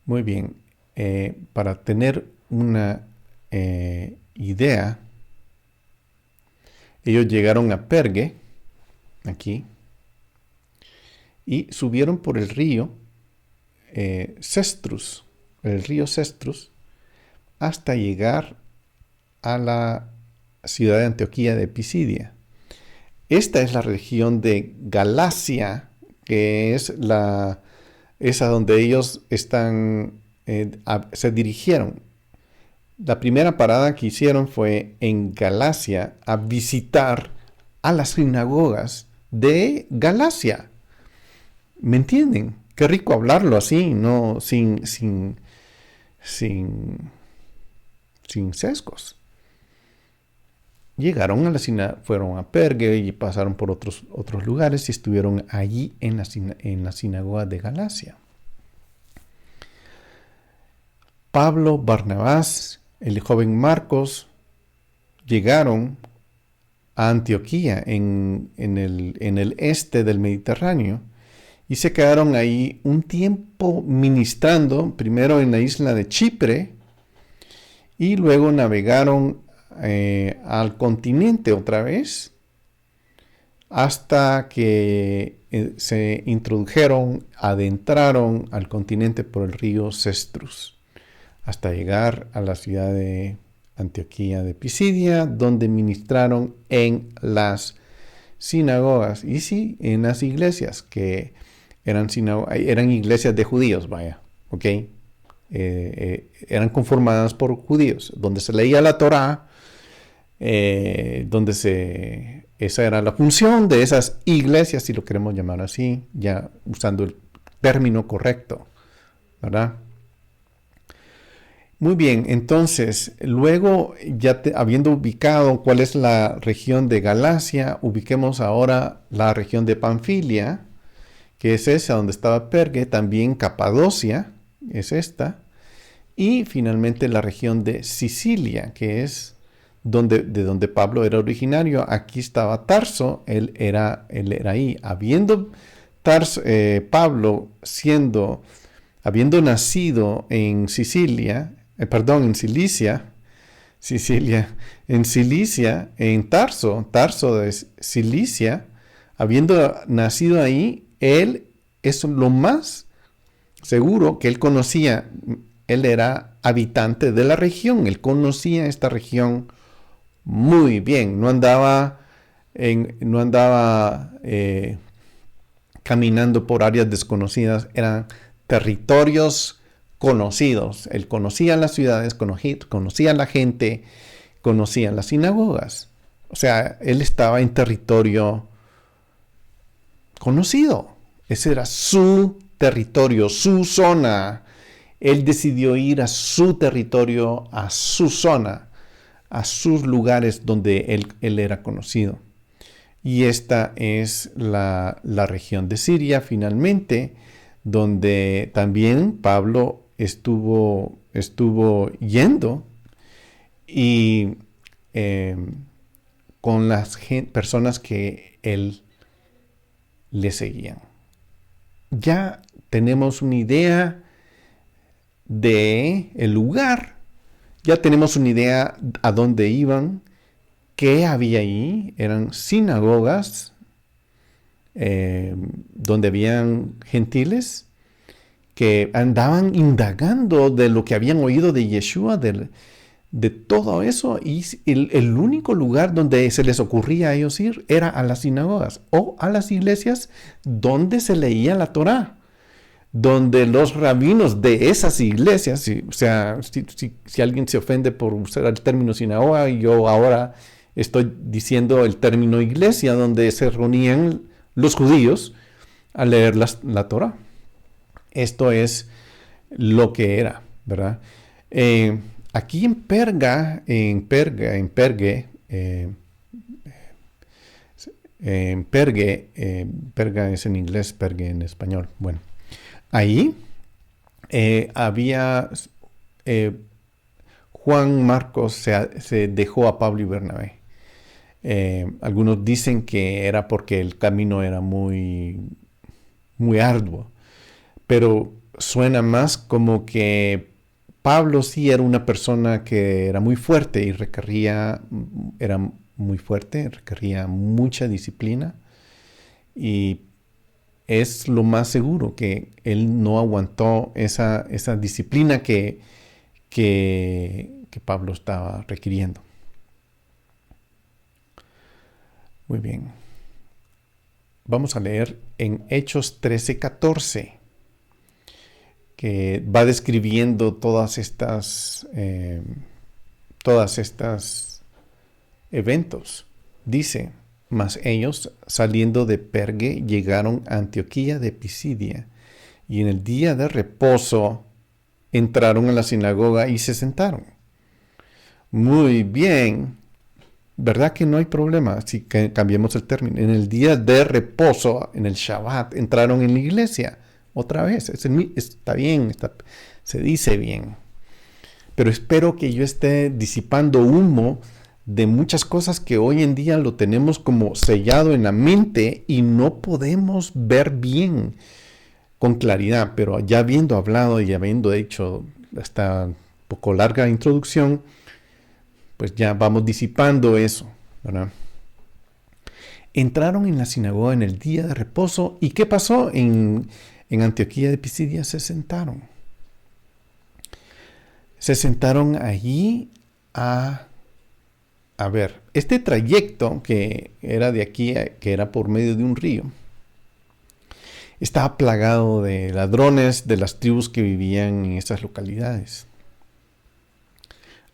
Muy bien, para tener una idea, ellos llegaron a Pergue, aquí, y subieron por el río Cestrus, hasta llegar a la ciudad de Antioquía de Pisidia. Esta es la región de Galacia, que es a donde ellos se dirigieron. La primera parada que hicieron fue en Galacia a visitar a las sinagogas de Galacia. ¿Me entienden? Qué rico hablarlo así, no sin sesgos. Llegaron a fueron a Pergue y pasaron por otros lugares y estuvieron allí en la sinagoga de Galacia. Pablo, Barnabás, el joven Marcos llegaron a Antioquía en el este del Mediterráneo y se quedaron ahí un tiempo ministrando, primero en la isla de Chipre y luego navegaron al continente otra vez hasta que se adentraron al continente por el río Cestrus hasta llegar a la ciudad de Antioquía de Pisidia, donde ministraron en las sinagogas y sí, en las iglesias que eran iglesias de judíos, vaya, ¿ok? Eran conformadas por judíos, donde se leía la Torá, esa era la función de esas iglesias, si lo queremos llamar así, ya usando el término correcto, ¿verdad? Muy bien, entonces, luego ya habiendo ubicado cuál es la región de Galacia, ubiquemos ahora la región de Panfilia, que es esa donde estaba Pergue, también Capadocia, es esta, y finalmente la región de Sicilia, que es de donde Pablo era originario. Aquí estaba Tarso, él era ahí. Pablo habiendo nacido en Sicilia, en Cilicia, en Tarso de Cilicia, habiendo nacido ahí, él es lo más seguro que él conocía. Él era habitante de la región, él conocía esta región muy bien, no andaba caminando por áreas desconocidas, eran territorios conocidos. Él conocía las ciudades, conocía la gente, conocía las sinagogas. O sea, él estaba en territorio conocido. Ese era su territorio, su zona. Él decidió ir a su territorio, a su zona, a sus lugares donde él era conocido. Y esta es la región de Siria, finalmente, donde también Pablo estuvo yendo y con las personas que él le seguían. Ya tenemos una idea de el lugar, ya tenemos una idea a dónde iban, qué había ahí. Eran sinagogas donde habían gentiles que andaban indagando de lo que habían oído de Yeshua, de todo eso, y el único lugar donde se les ocurría a ellos ir era a las sinagogas o a las iglesias donde se leía la Torá, donde los rabinos de esas iglesias, si alguien se ofende por usar el término sinagoga, yo ahora estoy diciendo el término iglesia, donde se reunían los judíos a leer la Torá. Esto es lo que era, ¿verdad? Aquí en Perga, Perga es en inglés, Pergue en español. Bueno, ahí había Juan Marcos se dejó a Pablo y Bernabé. Algunos dicen que era porque el camino era muy, muy arduo, pero suena más como que Pablo sí era una persona que era muy fuerte y era muy fuerte, requería mucha disciplina y es lo más seguro que él no aguantó esa disciplina que Pablo estaba requiriendo. Muy bien. Vamos a leer en Hechos 13:14, que va describiendo todas estas eventos. Dice, mas ellos, saliendo de Pergue, llegaron a Antioquía de Pisidia, y en el día de reposo entraron a la sinagoga y se sentaron. Muy bien. ¿Verdad que no hay problema si cambiemos el término? En el día de reposo, en el Shabbat, entraron en la iglesia. Otra vez, está bien, se dice bien. Pero espero que yo esté disipando humo de muchas cosas que hoy en día lo tenemos como sellado en la mente y no podemos ver bien con claridad. Pero ya habiendo hablado y habiendo hecho esta poco larga introducción, pues ya vamos disipando eso, ¿verdad? Entraron en la sinagoga en el día de reposo. ¿Y qué pasó? En Antioquía de Pisidia se sentaron. Se sentaron allí a ver, este trayecto que era de aquí, que era por medio de un río, estaba plagado de ladrones de las tribus que vivían en esas localidades.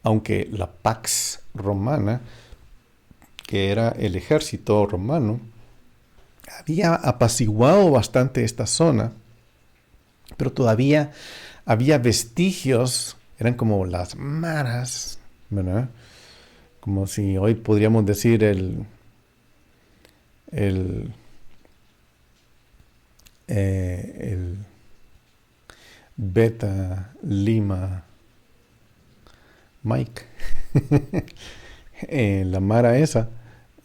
Aunque la Pax Romana, que era el ejército romano, había apaciguado bastante esta zona, pero todavía había vestigios, eran como las maras, ¿verdad? Como si hoy podríamos decir el Beta Lima Mike, la mara esa,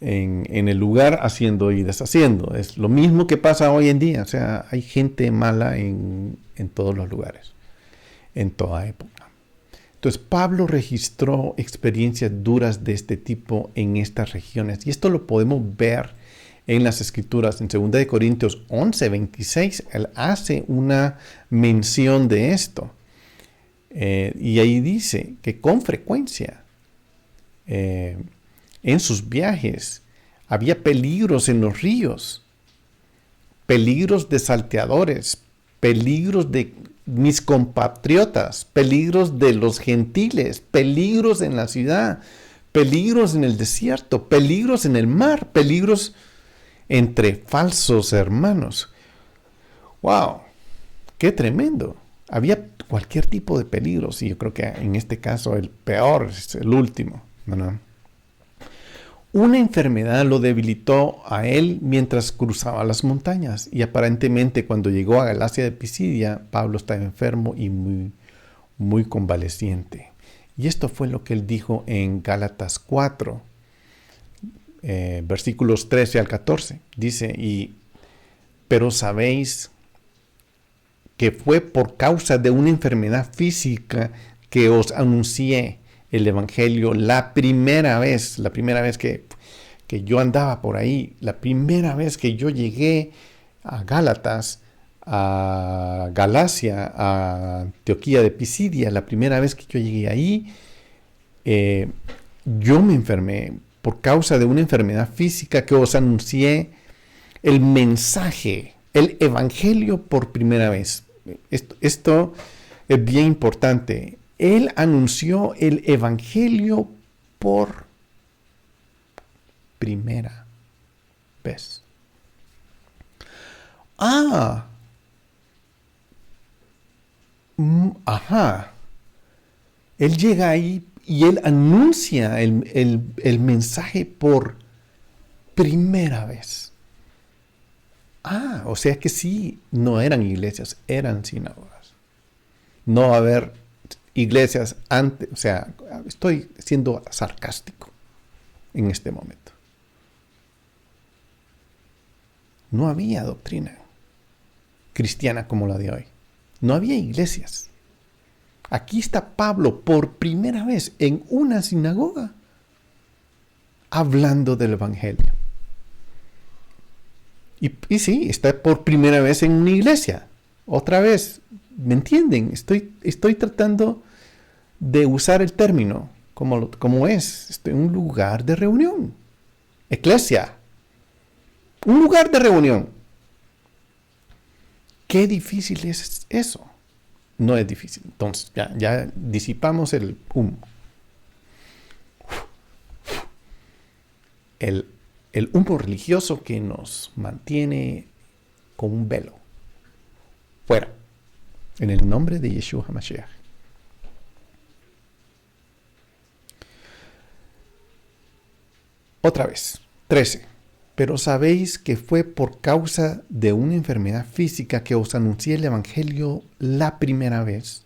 en el lugar haciendo y deshaciendo. Es lo mismo que pasa hoy en día. O sea, hay gente mala en todos los lugares, en toda época. Entonces, Pablo registró experiencias duras de este tipo en estas regiones. Y esto lo podemos ver en las Escrituras. En 2 Corintios 11:26, él hace una mención de esto. Y ahí dice que con frecuencia en sus viajes había peligros en los ríos, peligros de salteadores, peligros de mis compatriotas, peligros de los gentiles, peligros en la ciudad, peligros en el desierto, peligros en el mar, peligros entre falsos hermanos. ¡Wow! ¡Qué tremendo! Había cualquier tipo de peligros y yo creo que en este caso el peor es el último, ¿verdad? Una enfermedad lo debilitó a él mientras cruzaba las montañas y aparentemente cuando llegó a Galacia de Pisidia, Pablo estaba enfermo y muy, muy convaleciente. Y esto fue lo que él dijo en Gálatas 4, versículos 13 al 14. Dice, pero sabéis que fue por causa de una enfermedad física que os anuncié el Evangelio la primera vez que yo andaba por ahí, la primera vez que yo llegué a Gálatas, a Galacia, a Antioquía de Pisidia, la primera vez que yo llegué ahí, yo me enfermé por causa de una enfermedad física que os anuncié el mensaje, el Evangelio por primera vez. Esto es bien importante. Él anunció el Evangelio por primera vez. Ajá. Él llega ahí y él anuncia el mensaje por primera vez. O sea que sí, no eran iglesias, eran sinagogas. No va a haber iglesias antes, o sea, estoy siendo sarcástico en este momento. No había doctrina cristiana como la de hoy. No había iglesias. Aquí está Pablo por primera vez en una sinagoga hablando del Evangelio. Y sí, está por primera vez en una iglesia. Otra vez, ¿me entienden? Estoy tratando de usar el término como es. Un lugar de reunión. Eclesia. Un lugar de reunión. Qué difícil es eso. No es difícil. Entonces, ya disipamos el humo. El humo religioso que nos mantiene con un velo. Fuera. En el nombre de Yeshua HaMashiach. Otra vez. 13. Pero sabéis que fue por causa de una enfermedad física que os anuncié el Evangelio la primera vez,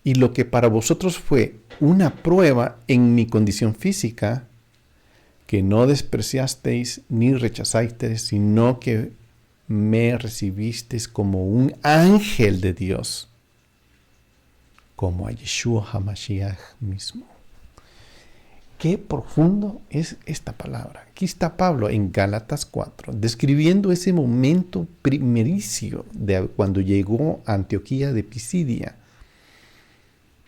y lo que para vosotros fue una prueba en mi condición física, que no despreciasteis ni rechazasteis, sino que me recibisteis como un ángel de Dios, como a Yeshua HaMashiach mismo. Qué profundo es esta palabra. Aquí está Pablo en Gálatas 4, describiendo ese momento primericio de cuando llegó a Antioquía de Pisidia.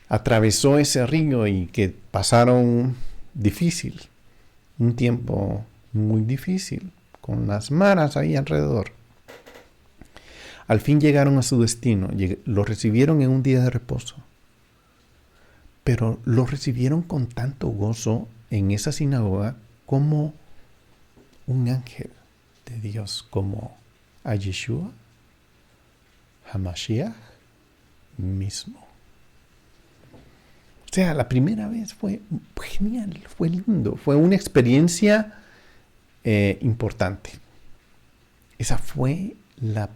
Atravesó ese río y que pasaron difícil, un tiempo muy difícil, con las maras ahí alrededor. Al fin llegaron a su destino, lo recibieron en un día de reposo. Pero lo recibieron con tanto gozo en esa sinagoga como un ángel de Dios, como a Yeshua HaMashiach mismo. O sea, la primera vez fue genial, fue lindo, fue una experiencia importante. Esa fue el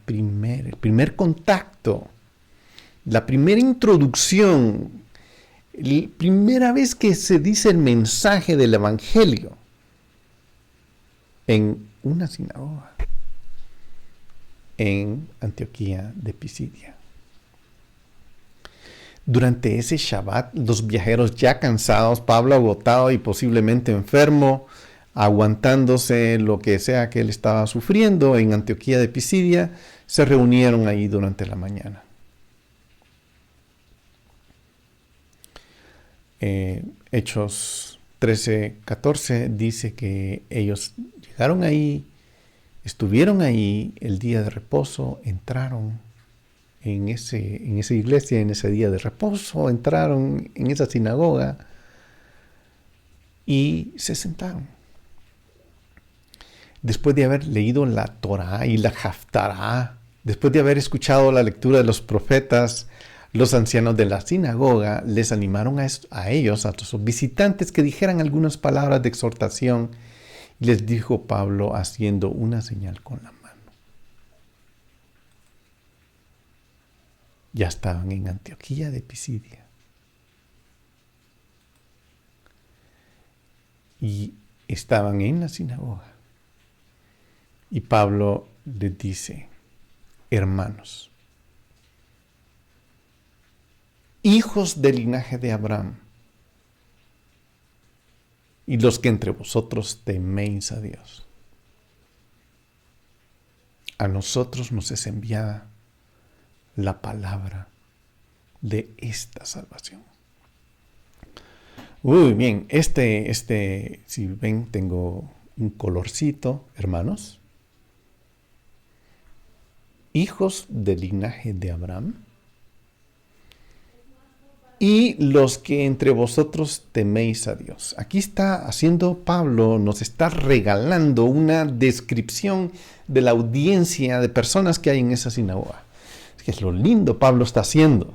primer contacto, la primera introducción. La primera vez que se dice el mensaje del Evangelio en una sinagoga en Antioquía de Pisidia. Durante ese Shabbat, los viajeros ya cansados, Pablo agotado y posiblemente enfermo, aguantándose lo que sea que él estaba sufriendo en Antioquía de Pisidia, se reunieron ahí durante la mañana. Hechos 13:14 dice que ellos llegaron ahí, estuvieron ahí el día de reposo, entraron en esa iglesia, en ese día de reposo, entraron en esa sinagoga y se sentaron. Después de haber leído la Torá y la Haftará, después de haber escuchado la lectura de los profetas, los ancianos de la sinagoga les animaron a ellos, a sus visitantes, que dijeran algunas palabras de exhortación. Y les dijo Pablo haciendo una señal con la mano. Ya estaban en Antioquía de Pisidia. Y estaban en la sinagoga. Y Pablo les dice: hermanos, hijos del linaje de Abraham, y los que entre vosotros teméis a Dios, a nosotros nos es enviada la palabra de esta salvación. Bien, si ven, tengo un colorcito, hermanos. Hijos del linaje de Abraham, y los que entre vosotros teméis a Dios. Aquí está haciendo Pablo, nos está regalando una descripción de la audiencia de personas que hay en esa sinagoga. Es que es lo lindo Pablo está haciendo.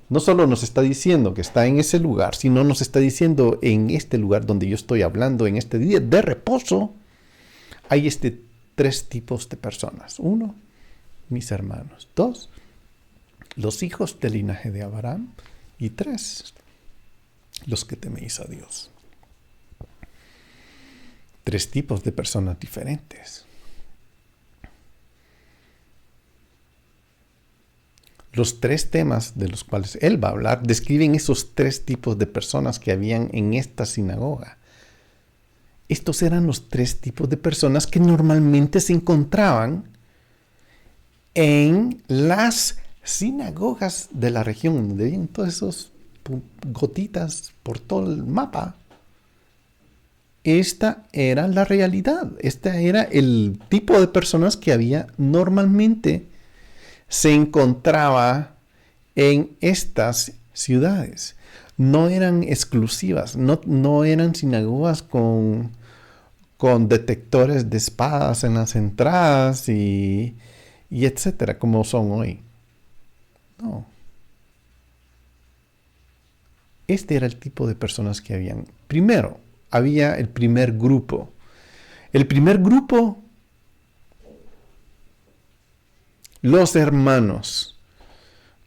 No solo nos está diciendo que está en ese lugar, sino nos está diciendo en este lugar donde yo estoy hablando, en este día de reposo, hay tres tipos de personas. Uno, mis hermanos. Dos, los hijos del linaje de Abraham. Y tres, los que teméis a Dios. Tres tipos de personas diferentes. Los tres temas de los cuales él va a hablar describen esos tres tipos de personas que habían en esta sinagoga. Estos eran los tres tipos de personas que normalmente se encontraban en las sinagogas de la región, donde habían todas esas gotitas por todo el mapa. Esta era la realidad. Este era el tipo de personas que había normalmente se encontraba en estas ciudades. No eran exclusivas, no eran sinagogas con detectores de espadas en las entradas y etcétera, como son hoy. No. Este era el tipo de personas que habían. Primero, había el primer grupo. El primer grupo, los hermanos.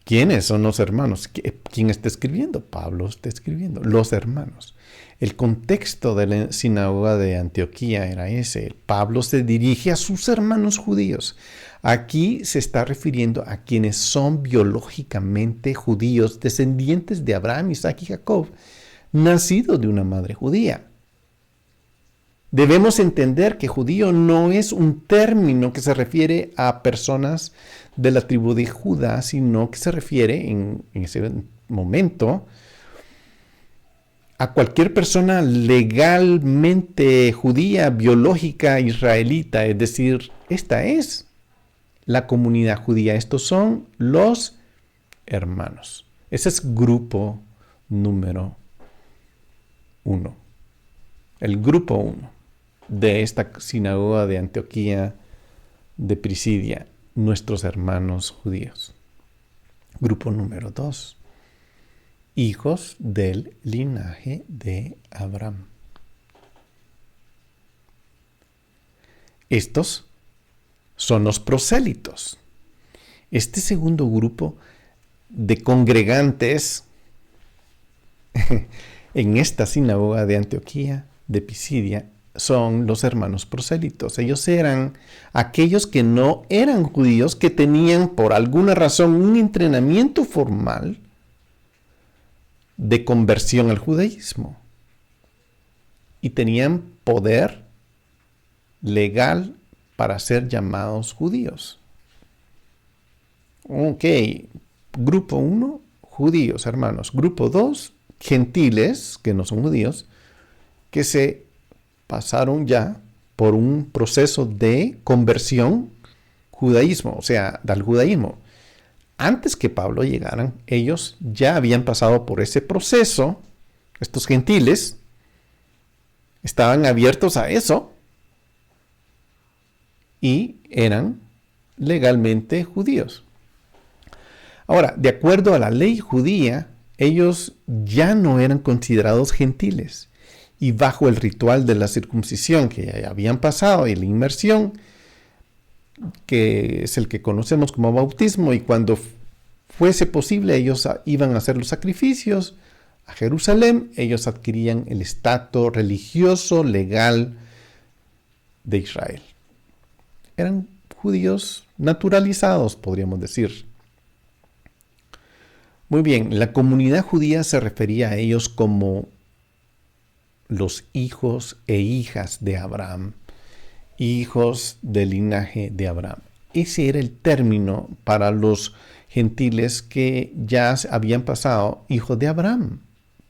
¿Quiénes son los hermanos? ¿Quién está escribiendo? Pablo está escribiendo. Los hermanos. El contexto de la sinagoga de Antioquía era ese. Pablo se dirige a sus hermanos judíos. Aquí se está refiriendo a quienes son biológicamente judíos, descendientes de Abraham, Isaac y Jacob, nacidos de una madre judía. Debemos entender que judío no es un término que se refiere a personas de la tribu de Judá, sino que se refiere en ese momento a cualquier persona legalmente judía, biológica, israelita. Es decir, esta es la comunidad judía. Estos son los hermanos. Ese es grupo número 1. El grupo 1 de esta sinagoga de Antioquía de Pisidia, nuestros hermanos judíos. Grupo número 2, hijos del linaje de Abraham. Estos son los prosélitos. Este segundo grupo de congregantes en esta sinagoga de Antioquía de Pisidia son los hermanos prosélitos. Ellos eran aquellos que no eran judíos, que tenían por alguna razón un entrenamiento formal de conversión al judaísmo y tenían poder legal para ser llamados judíos. Ok, grupo 1, judíos, hermanos. Grupo 2, gentiles, que no son judíos, que se pasaron ya por un proceso de conversión judaísmo, o sea, del judaísmo. Antes que Pablo llegaran, ellos ya habían pasado por ese proceso. Estos gentiles estaban abiertos a eso y eran legalmente judíos. Ahora, de acuerdo a la ley judía, ellos ya no eran considerados gentiles. Y bajo el ritual de la circuncisión que ya habían pasado y la inmersión, que es el que conocemos como bautismo, y cuando fuese posible ellos iban a hacer los sacrificios a Jerusalén, ellos adquirían el estatus religioso legal de Israel. Eran judíos naturalizados, podríamos decir. Muy bien, la comunidad judía se refería a ellos como los hijos e hijas de Abraham, hijos del linaje de Abraham. Ese era el término para los gentiles que ya habían pasado hijos de Abraham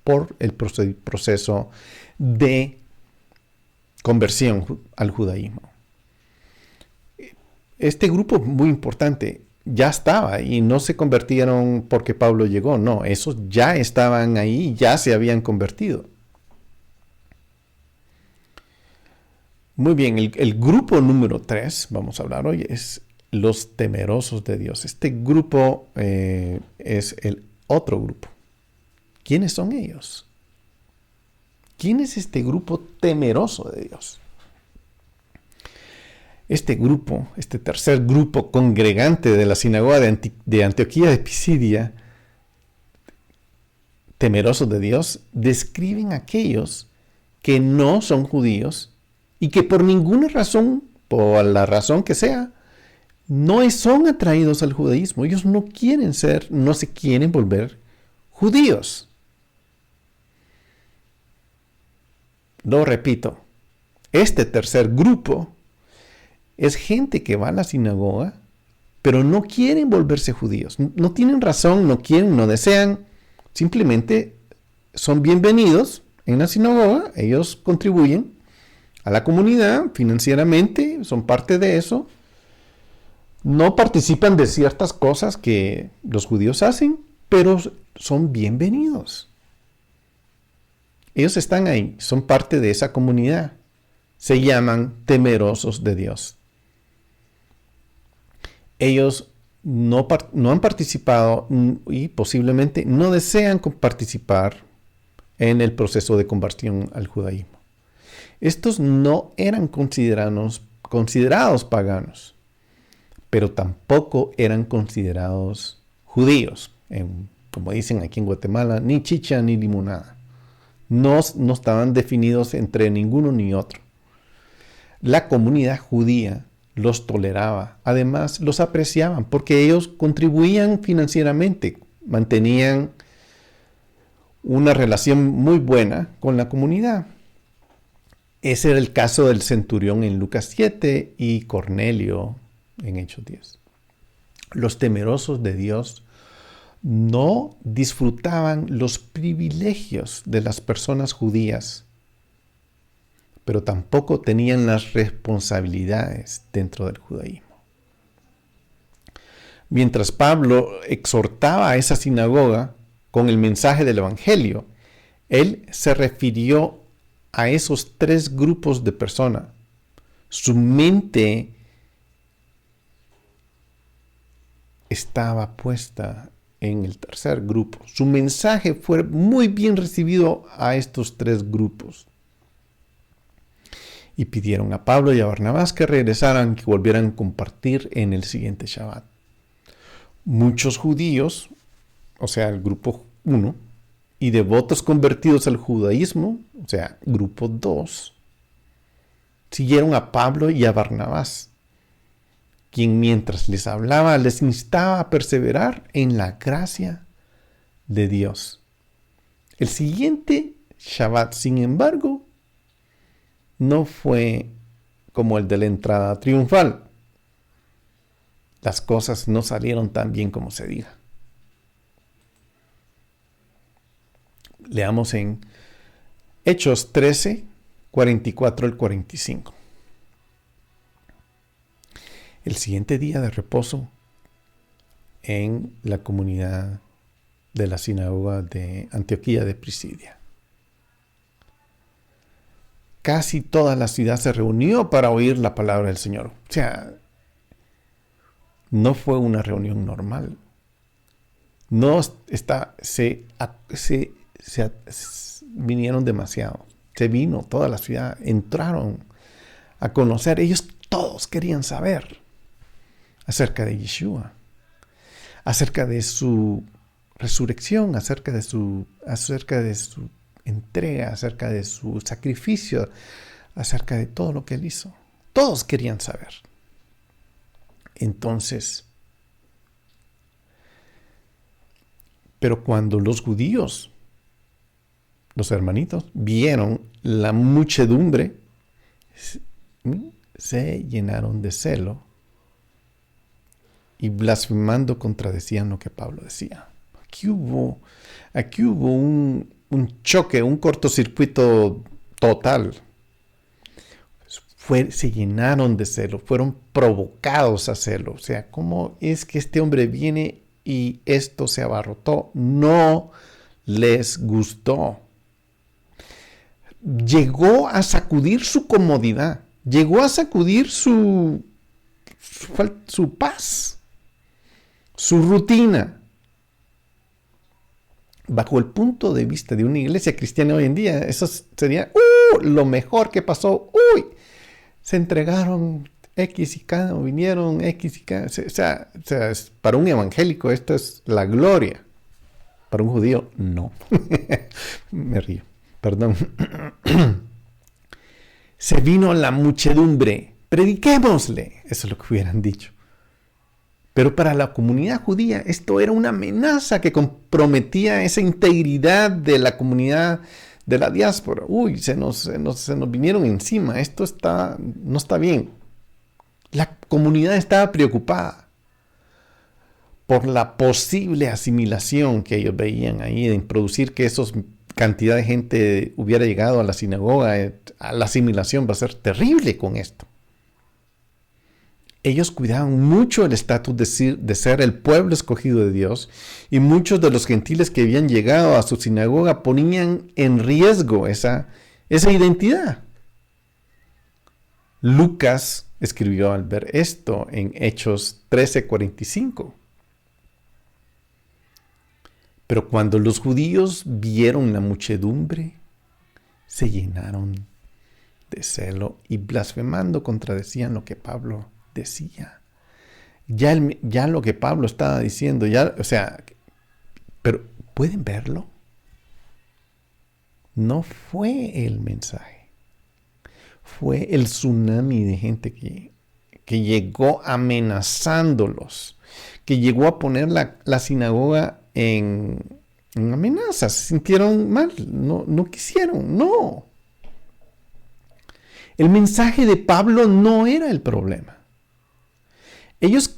por el proceso de conversión al judaísmo. Este grupo muy importante ya estaba y no se convirtieron porque Pablo llegó, no, esos ya estaban ahí, ya se habían convertido. Muy bien, el grupo número 3, vamos a hablar hoy, es los temerosos de Dios. Este grupo es el otro grupo. ¿Quiénes son ellos? ¿Quién es este grupo temeroso de Dios? Este grupo, este tercer grupo congregante de la sinagoga de Antioquía de Pisidia, temerosos de Dios, describen a aquellos que no son judíos y que por ninguna razón, por la razón que sea, no son atraídos al judaísmo. Ellos no quieren ser, no se quieren volver judíos. Lo repito, este tercer grupo es gente que va a la sinagoga, pero no quieren volverse judíos. No tienen razón, no quieren, no desean. Simplemente son bienvenidos en la sinagoga. Ellos contribuyen a la comunidad financieramente, son parte de eso. No participan de ciertas cosas que los judíos hacen, pero son bienvenidos. Ellos están ahí, son parte de esa comunidad. Se llaman temerosos de Dios. Ellos no han participado y posiblemente no desean participar en el proceso de conversión al judaísmo. Estos no eran considerados paganos, pero tampoco eran considerados judíos. Como dicen aquí en Guatemala, ni chicha ni limonada. No estaban definidos entre ninguno ni otro. La comunidad judía los toleraba, además los apreciaban porque ellos contribuían financieramente, mantenían una relación muy buena con la comunidad. Ese era el caso del centurión en Lucas 7 y Cornelio en Hechos 10. Los temerosos de Dios no disfrutaban los privilegios de las personas judías, pero tampoco tenían las responsabilidades dentro del judaísmo. Mientras Pablo exhortaba a esa sinagoga con el mensaje del Evangelio, él se refirió a esos tres grupos de personas. Su mente estaba puesta en el tercer grupo. Su mensaje fue muy bien recibido a estos tres grupos. Y pidieron a Pablo y a Barnabás que regresaran, que volvieran a compartir en el siguiente Shabbat. Muchos judíos, o sea, el grupo 1, y devotos convertidos al judaísmo, o sea, grupo 2, siguieron a Pablo y a Barnabás, quien mientras les hablaba les instaba a perseverar en la gracia de Dios. El siguiente Shabbat, sin embargo, no fue como el de la entrada triunfal. Las cosas no salieron tan bien como se diga. Leamos en Hechos 13, 44 al 45. El siguiente día de reposo en la comunidad de la sinagoga de Antioquía de Pisidia. Casi toda la ciudad se reunió para oír la palabra del Señor. O sea, no fue una reunión normal. Vinieron demasiado. Se vino toda la ciudad, entraron a conocer. Ellos todos querían saber acerca de Yeshua, acerca de su resurrección, acerca de su entrega, acerca de su sacrificio, acerca de todo lo que él hizo. Todos querían saber. Entonces, pero cuando los judíos, los hermanitos, vieron la muchedumbre, se llenaron de celo y blasfemando contradecían lo que Pablo decía. Aquí hubo un choque, un cortocircuito total. Se llenaron de celo, fueron provocados a celo. O sea, ¿cómo es que este hombre viene y esto se abarrotó? No les gustó. Llegó a sacudir su comodidad, llegó a sacudir su paz, su rutina. bajo el punto de vista de una iglesia cristiana hoy en día, eso sería lo mejor que pasó. Se entregaron X y K, o vinieron X y K. Para un evangélico esto es la gloria. Para un judío, no. Me río, perdón. Se vino la muchedumbre, prediquémosle. Eso es lo que hubieran dicho. Pero para la comunidad judía esto era una amenaza que comprometía esa integridad de la comunidad de la diáspora. Se nos vinieron encima. Esto no está bien. La comunidad estaba preocupada por la posible asimilación que ellos veían ahí, en producir que esa cantidad de gente hubiera llegado a la sinagoga. La asimilación va a ser terrible con esto. Ellos cuidaban mucho el estatus de ser el pueblo escogido de Dios, y muchos de los gentiles que habían llegado a su sinagoga ponían en riesgo esa identidad. Lucas escribió al ver esto en Hechos 13:45. Pero cuando los judíos vieron la muchedumbre, se llenaron de celo y blasfemando contradecían lo que Pablo decía. Ya lo que Pablo estaba diciendo, pero ¿pueden verlo? No fue el mensaje. Fue el tsunami de gente que llegó amenazándolos, que llegó a poner la sinagoga en amenazas. Se sintieron mal, no quisieron, no. El mensaje de Pablo no era el problema. Ellos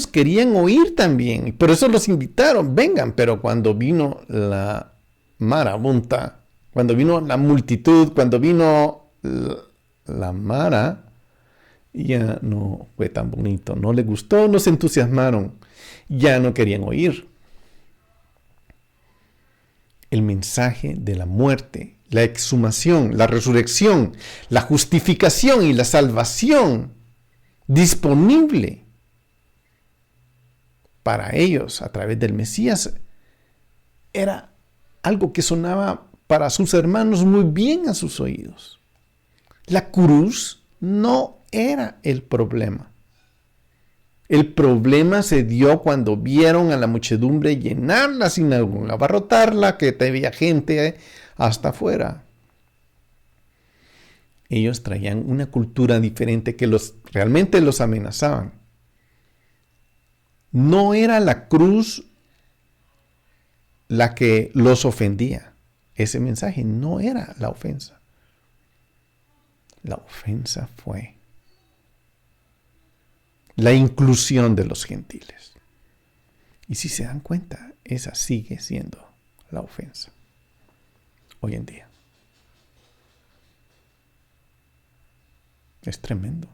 querían oír también, y por eso los invitaron, vengan, pero cuando vino la marabunta, cuando vino la multitud, cuando vino la mara, ya no fue tan bonito, no les gustó, no se entusiasmaron, ya no querían oír. El mensaje de la muerte, la exhumación, la resurrección, la justificación y la salvación disponible para ellos a través del Mesías era algo que sonaba para sus hermanos muy bien a sus oídos. La cruz no era el problema. El problema se dio cuando vieron a la muchedumbre llenar la sinagoga, abarrotarla, que había gente hasta afuera. Ellos traían una cultura diferente que realmente los amenazaban. No era la cruz la que los ofendía. Ese mensaje no era la ofensa. La ofensa fue la inclusión de los gentiles. Y si se dan cuenta, esa sigue siendo la ofensa hoy en día. Es tremendo.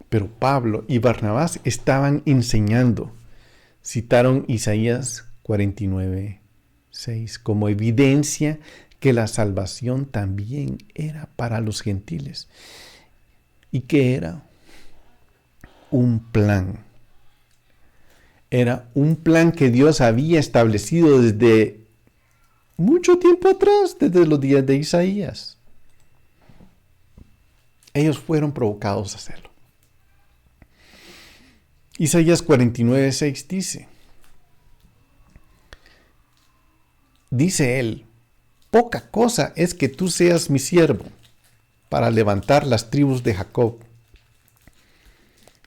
Pero Pablo y Barnabás estaban enseñando. Citaron Isaías 49:6 como evidencia que la salvación también era para los gentiles y que era un plan. Era un plan que Dios había establecido desde mucho tiempo atrás, desde los días de Isaías. Ellos fueron provocados a hacerlo. Isaías 49:6 dice él, poca cosa es que tú seas mi siervo para levantar las tribus de Jacob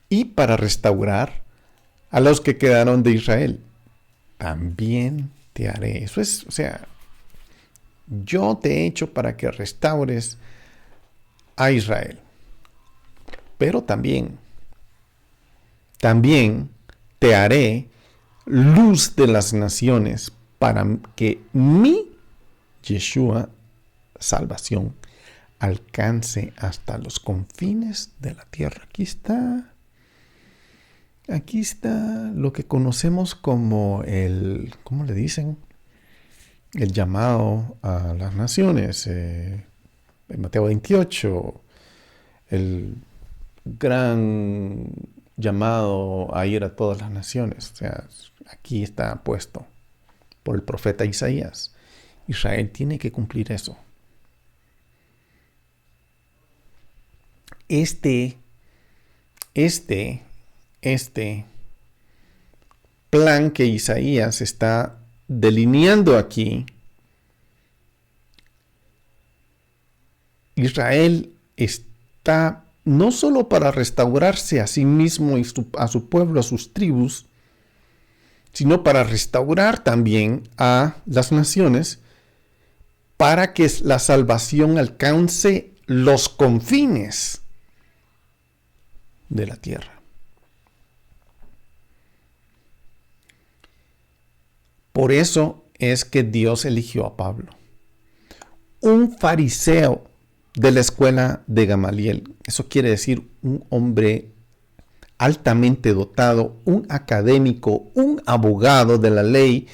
y para restaurar a los que quedaron de Israel. También te haré. Eso es, yo te he hecho para que restaures a Israel. Pero también te haré luz de las naciones para que mi Yeshua, salvación, alcance hasta los confines de la tierra. Aquí está lo que conocemos como ¿cómo le dicen? El llamado a las naciones. En Mateo 28, el gran llamado a ir a todas las naciones. Aquí está puesto por el profeta Isaías. Israel tiene que cumplir eso. Este plan que Isaías está delineando aquí, Israel está no solo para restaurarse a sí mismo y a su pueblo, a sus tribus, sino para restaurar también a las naciones, para que la salvación alcance los confines de la tierra. Por eso es que Dios eligió a Pablo, un fariseo de la escuela de Gamaliel. Eso quiere decir un hombre altamente dotado, un académico, un abogado de la ley,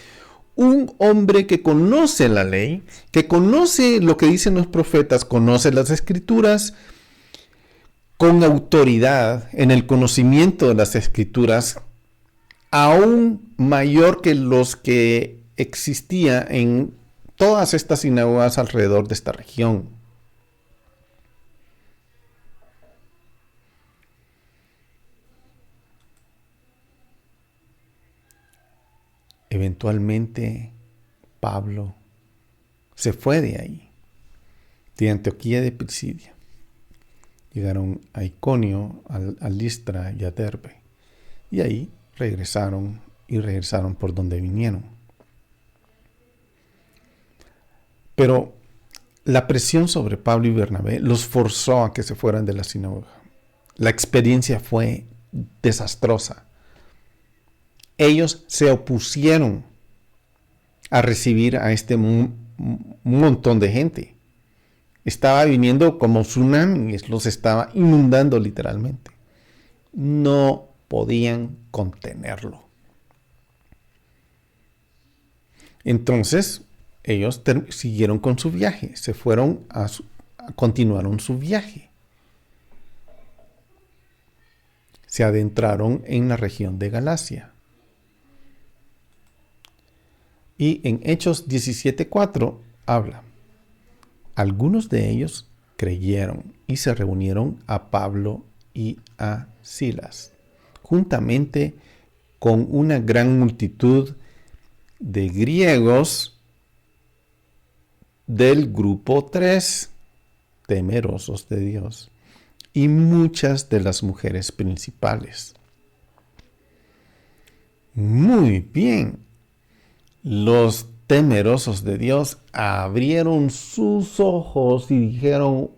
un hombre que conoce la ley, que conoce lo que dicen los profetas, conoce las escrituras, con autoridad en el conocimiento de las escrituras, aún mayor que los que existía en todas estas sinagogas alrededor de esta región. Eventualmente, Pablo se fue de ahí, de Antioquía de Pisidia. Llegaron a Iconio, a Listra y a Derbe. Y ahí regresaron por donde vinieron. Pero la presión sobre Pablo y Bernabé los forzó a que se fueran de la sinagoga. La experiencia fue desastrosa. Ellos se opusieron a recibir a este montón de gente. Estaba viniendo como tsunami, los estaba inundando literalmente. No podían contenerlo. Entonces, ellos siguieron con su viaje, continuaron su viaje. Se adentraron en la región de Galacia. Y en Hechos 17:4 habla: algunos de ellos creyeron y se reunieron a Pablo y a Silas, juntamente con una gran multitud de griegos del grupo 3, temerosos de Dios, y muchas de las mujeres principales. Muy bien. Los temerosos de Dios abrieron sus ojos y dijeron: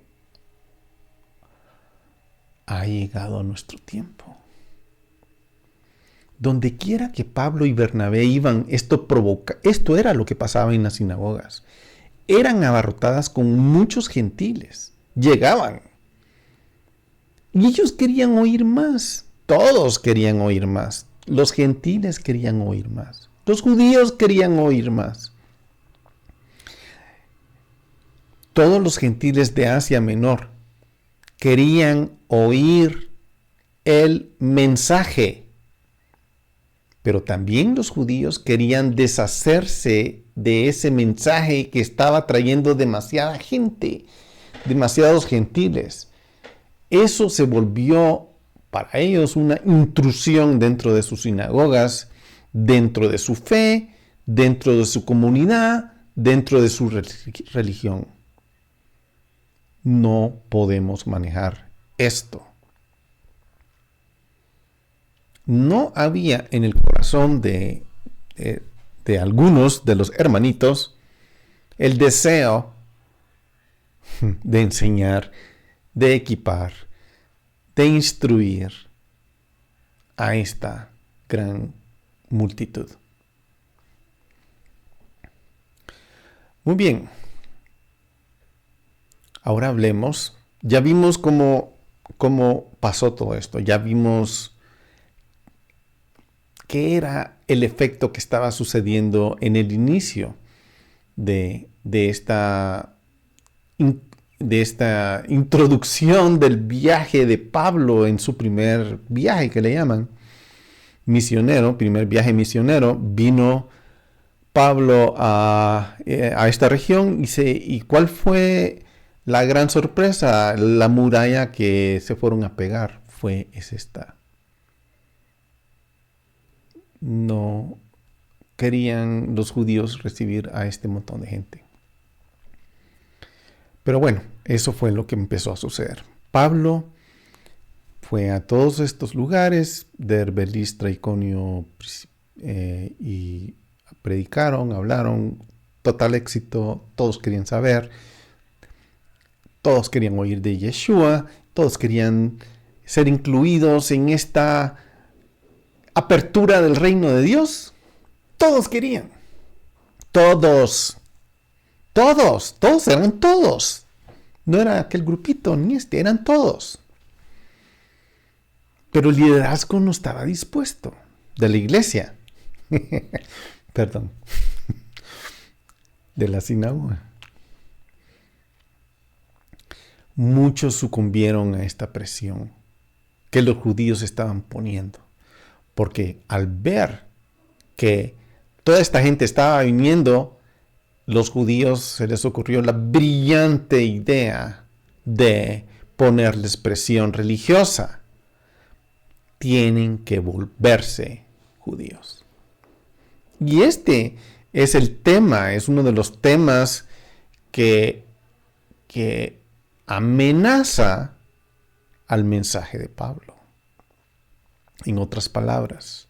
ha llegado nuestro tiempo. Donde quiera que Pablo y Bernabé iban, esto era lo que pasaba en las sinagogas. Eran abarrotadas con muchos gentiles. Llegaban. Y ellos querían oír más. Todos querían oír más. Los gentiles querían oír más. Los judíos querían oír más. Todos los gentiles de Asia Menor querían oír el mensaje. Pero también los judíos querían deshacerse de ese mensaje que estaba trayendo demasiada gente, demasiados gentiles. Eso se volvió para ellos una intrusión dentro de sus sinagogas, dentro de su fe, dentro de su comunidad, dentro de su religión. No podemos manejar esto. No había en el corazón de algunos de los hermanitos el deseo de enseñar, de equipar, de instruir a esta gran multitud. Muy bien. Ahora hablemos. Ya vimos cómo pasó todo esto. Ya vimos qué era el efecto que estaba sucediendo en el inicio de esta introducción del viaje de Pablo en su primer viaje, que le llaman misionero, primer viaje misionero. Vino Pablo a esta región y ¿cuál fue la gran sorpresa? La muralla que se fueron a pegar es esta. No querían los judíos recibir a este montón de gente. Pero bueno, eso fue lo que empezó a suceder. Pablo fue a todos estos lugares, Derbe, Listra, Iconio, y predicaron, hablaron, total éxito, todos querían saber, todos querían oír de Yeshua, todos querían ser incluidos en esta apertura del reino de Dios. Todos querían. Todos eran todos. No era aquel grupito ni eran todos. Pero el liderazgo no estaba dispuesto de la iglesia. Perdón. De la sinagoga. Muchos sucumbieron a esta presión que los judíos estaban poniendo. Porque al ver que toda esta gente estaba viniendo, los judíos se les ocurrió la brillante idea de ponerles presión religiosa. Tienen que volverse judíos. Y este es el tema, es uno de los temas que amenaza al mensaje de Pablo. En otras palabras,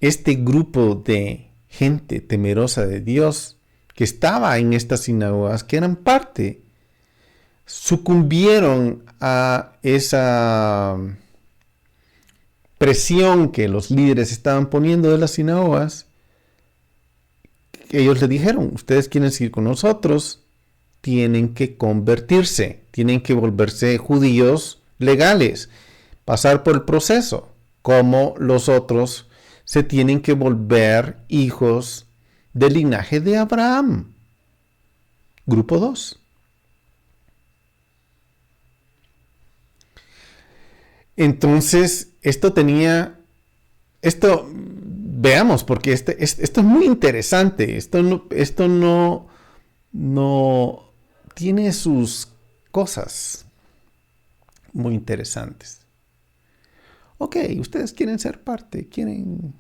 este grupo de gente temerosa de Dios que estaba en estas sinagogas, que eran parte, sucumbieron a esa presión que los líderes estaban poniendo de las sinagogas. Ellos le dijeron, ustedes quieren ir con nosotros, tienen que convertirse, tienen que volverse judíos legales, pasar por el proceso, como los otros se tienen que volver hijos del linaje de Abraham. Grupo 2. Entonces, veamos, porque esto es muy interesante. Esto no tiene sus cosas muy interesantes. Ok, ustedes quieren ser parte, quieren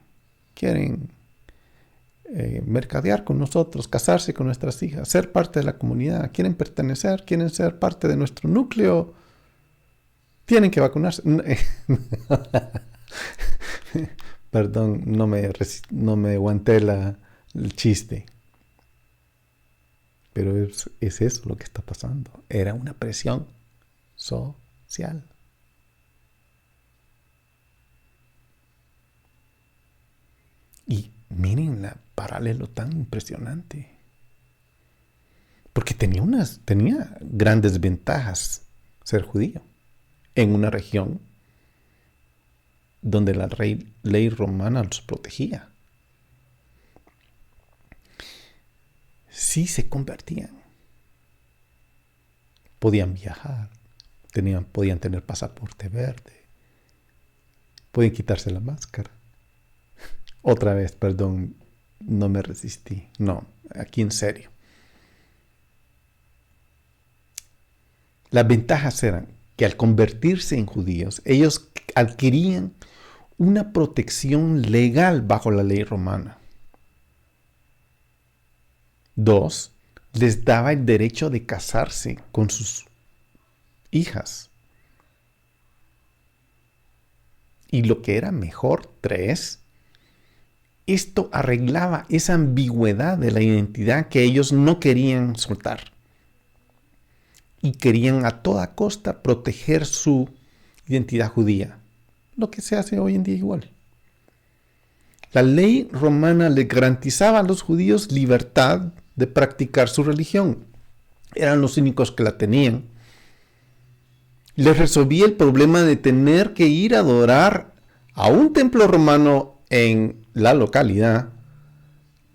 mercadear con nosotros, casarse con nuestras hijas, ser parte de la comunidad, quieren pertenecer, quieren ser parte de nuestro núcleo, tienen que vacunarse. Perdón, no me aguanté el chiste. Pero es eso lo que está pasando. Era una presión social. Y miren el paralelo tan impresionante. Porque tenía grandes ventajas ser judío en una región donde la ley romana los protegía. Sí se convertían. Podían viajar, podían tener pasaporte verde, podían quitarse la máscara. Otra vez, perdón, no me resistí. No, aquí en serio. Las ventajas eran que al convertirse en judíos, ellos adquirían una protección legal bajo la ley romana. 2, les daba el derecho de casarse con sus hijas. Y lo que era mejor, 3, esto arreglaba esa ambigüedad de la identidad que ellos no querían soltar. Y querían a toda costa proteger su identidad judía. Lo que se hace hoy en día igual. La ley romana le garantizaba a los judíos libertad de practicar su religión. Eran los únicos que la tenían. Les resolvía el problema de tener que ir a adorar a un templo romano en la localidad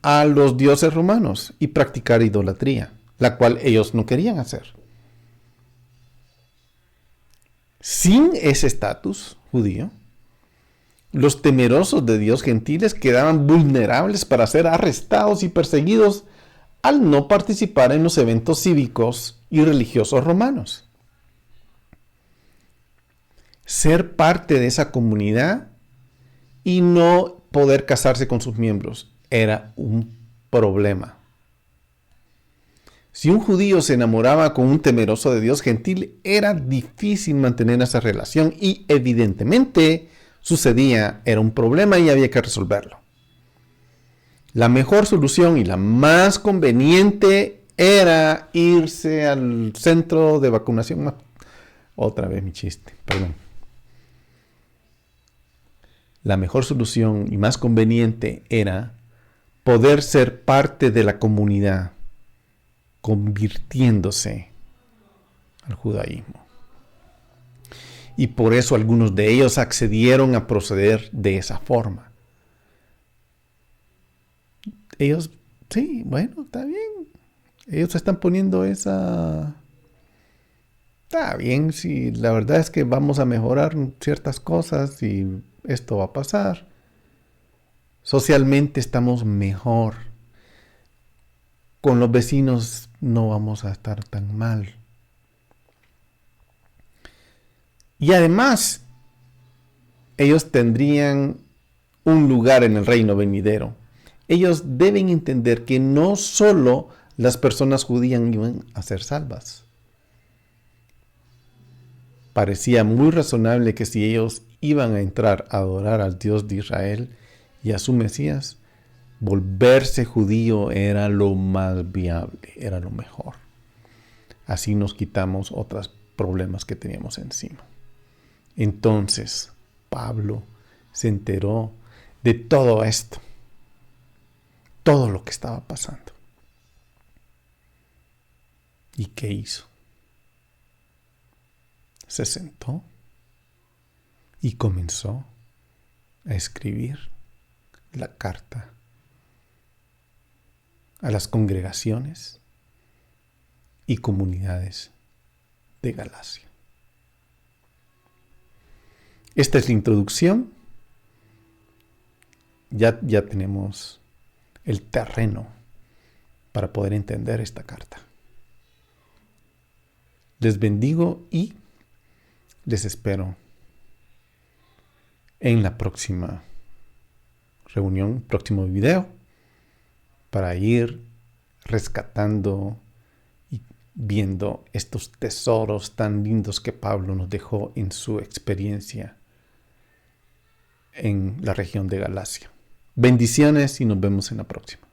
a los dioses romanos y practicar idolatría, la cual ellos no querían hacer. Sin ese estatus judío, los temerosos de Dios gentiles quedaban vulnerables para ser arrestados y perseguidos al no participar en los eventos cívicos y religiosos romanos. Ser parte de esa comunidad y no poder casarse con sus miembros era un problema. Si un judío se enamoraba con un temeroso de Dios gentil, era difícil mantener esa relación y evidentemente sucedía, era un problema y había que resolverlo. La mejor solución y la más conveniente era irse al centro de vacunación. Otra vez mi chiste, perdón. La mejor solución y más conveniente era poder ser parte de la comunidad, convirtiéndose al judaísmo. Y por eso algunos de ellos accedieron a proceder de esa forma. Ellos, sí, bueno, está bien. Ellos están poniendo esa... Está bien, sí, la verdad es que vamos a mejorar ciertas cosas y esto va a pasar. Socialmente estamos mejor. Con los vecinos no vamos a estar tan mal. Y además, ellos tendrían un lugar en el reino venidero. Ellos deben entender que no solo las personas judías iban a ser salvas. Parecía muy razonable que si ellos iban a entrar a adorar al Dios de Israel y a su Mesías, volverse judío era lo más viable, era lo mejor. Así nos quitamos otros problemas que teníamos encima. Entonces, Pablo se enteró de todo esto, todo lo que estaba pasando. ¿Y qué hizo? Se sentó y comenzó a escribir la carta a las congregaciones y comunidades de Galacia. Esta es la introducción. Ya tenemos el terreno para poder entender esta carta. Les bendigo y les espero en la próxima reunión, próximo video, para ir rescatando y viendo estos tesoros tan lindos que Pablo nos dejó en su experiencia en la región de Galacia. Bendiciones y nos vemos en la próxima.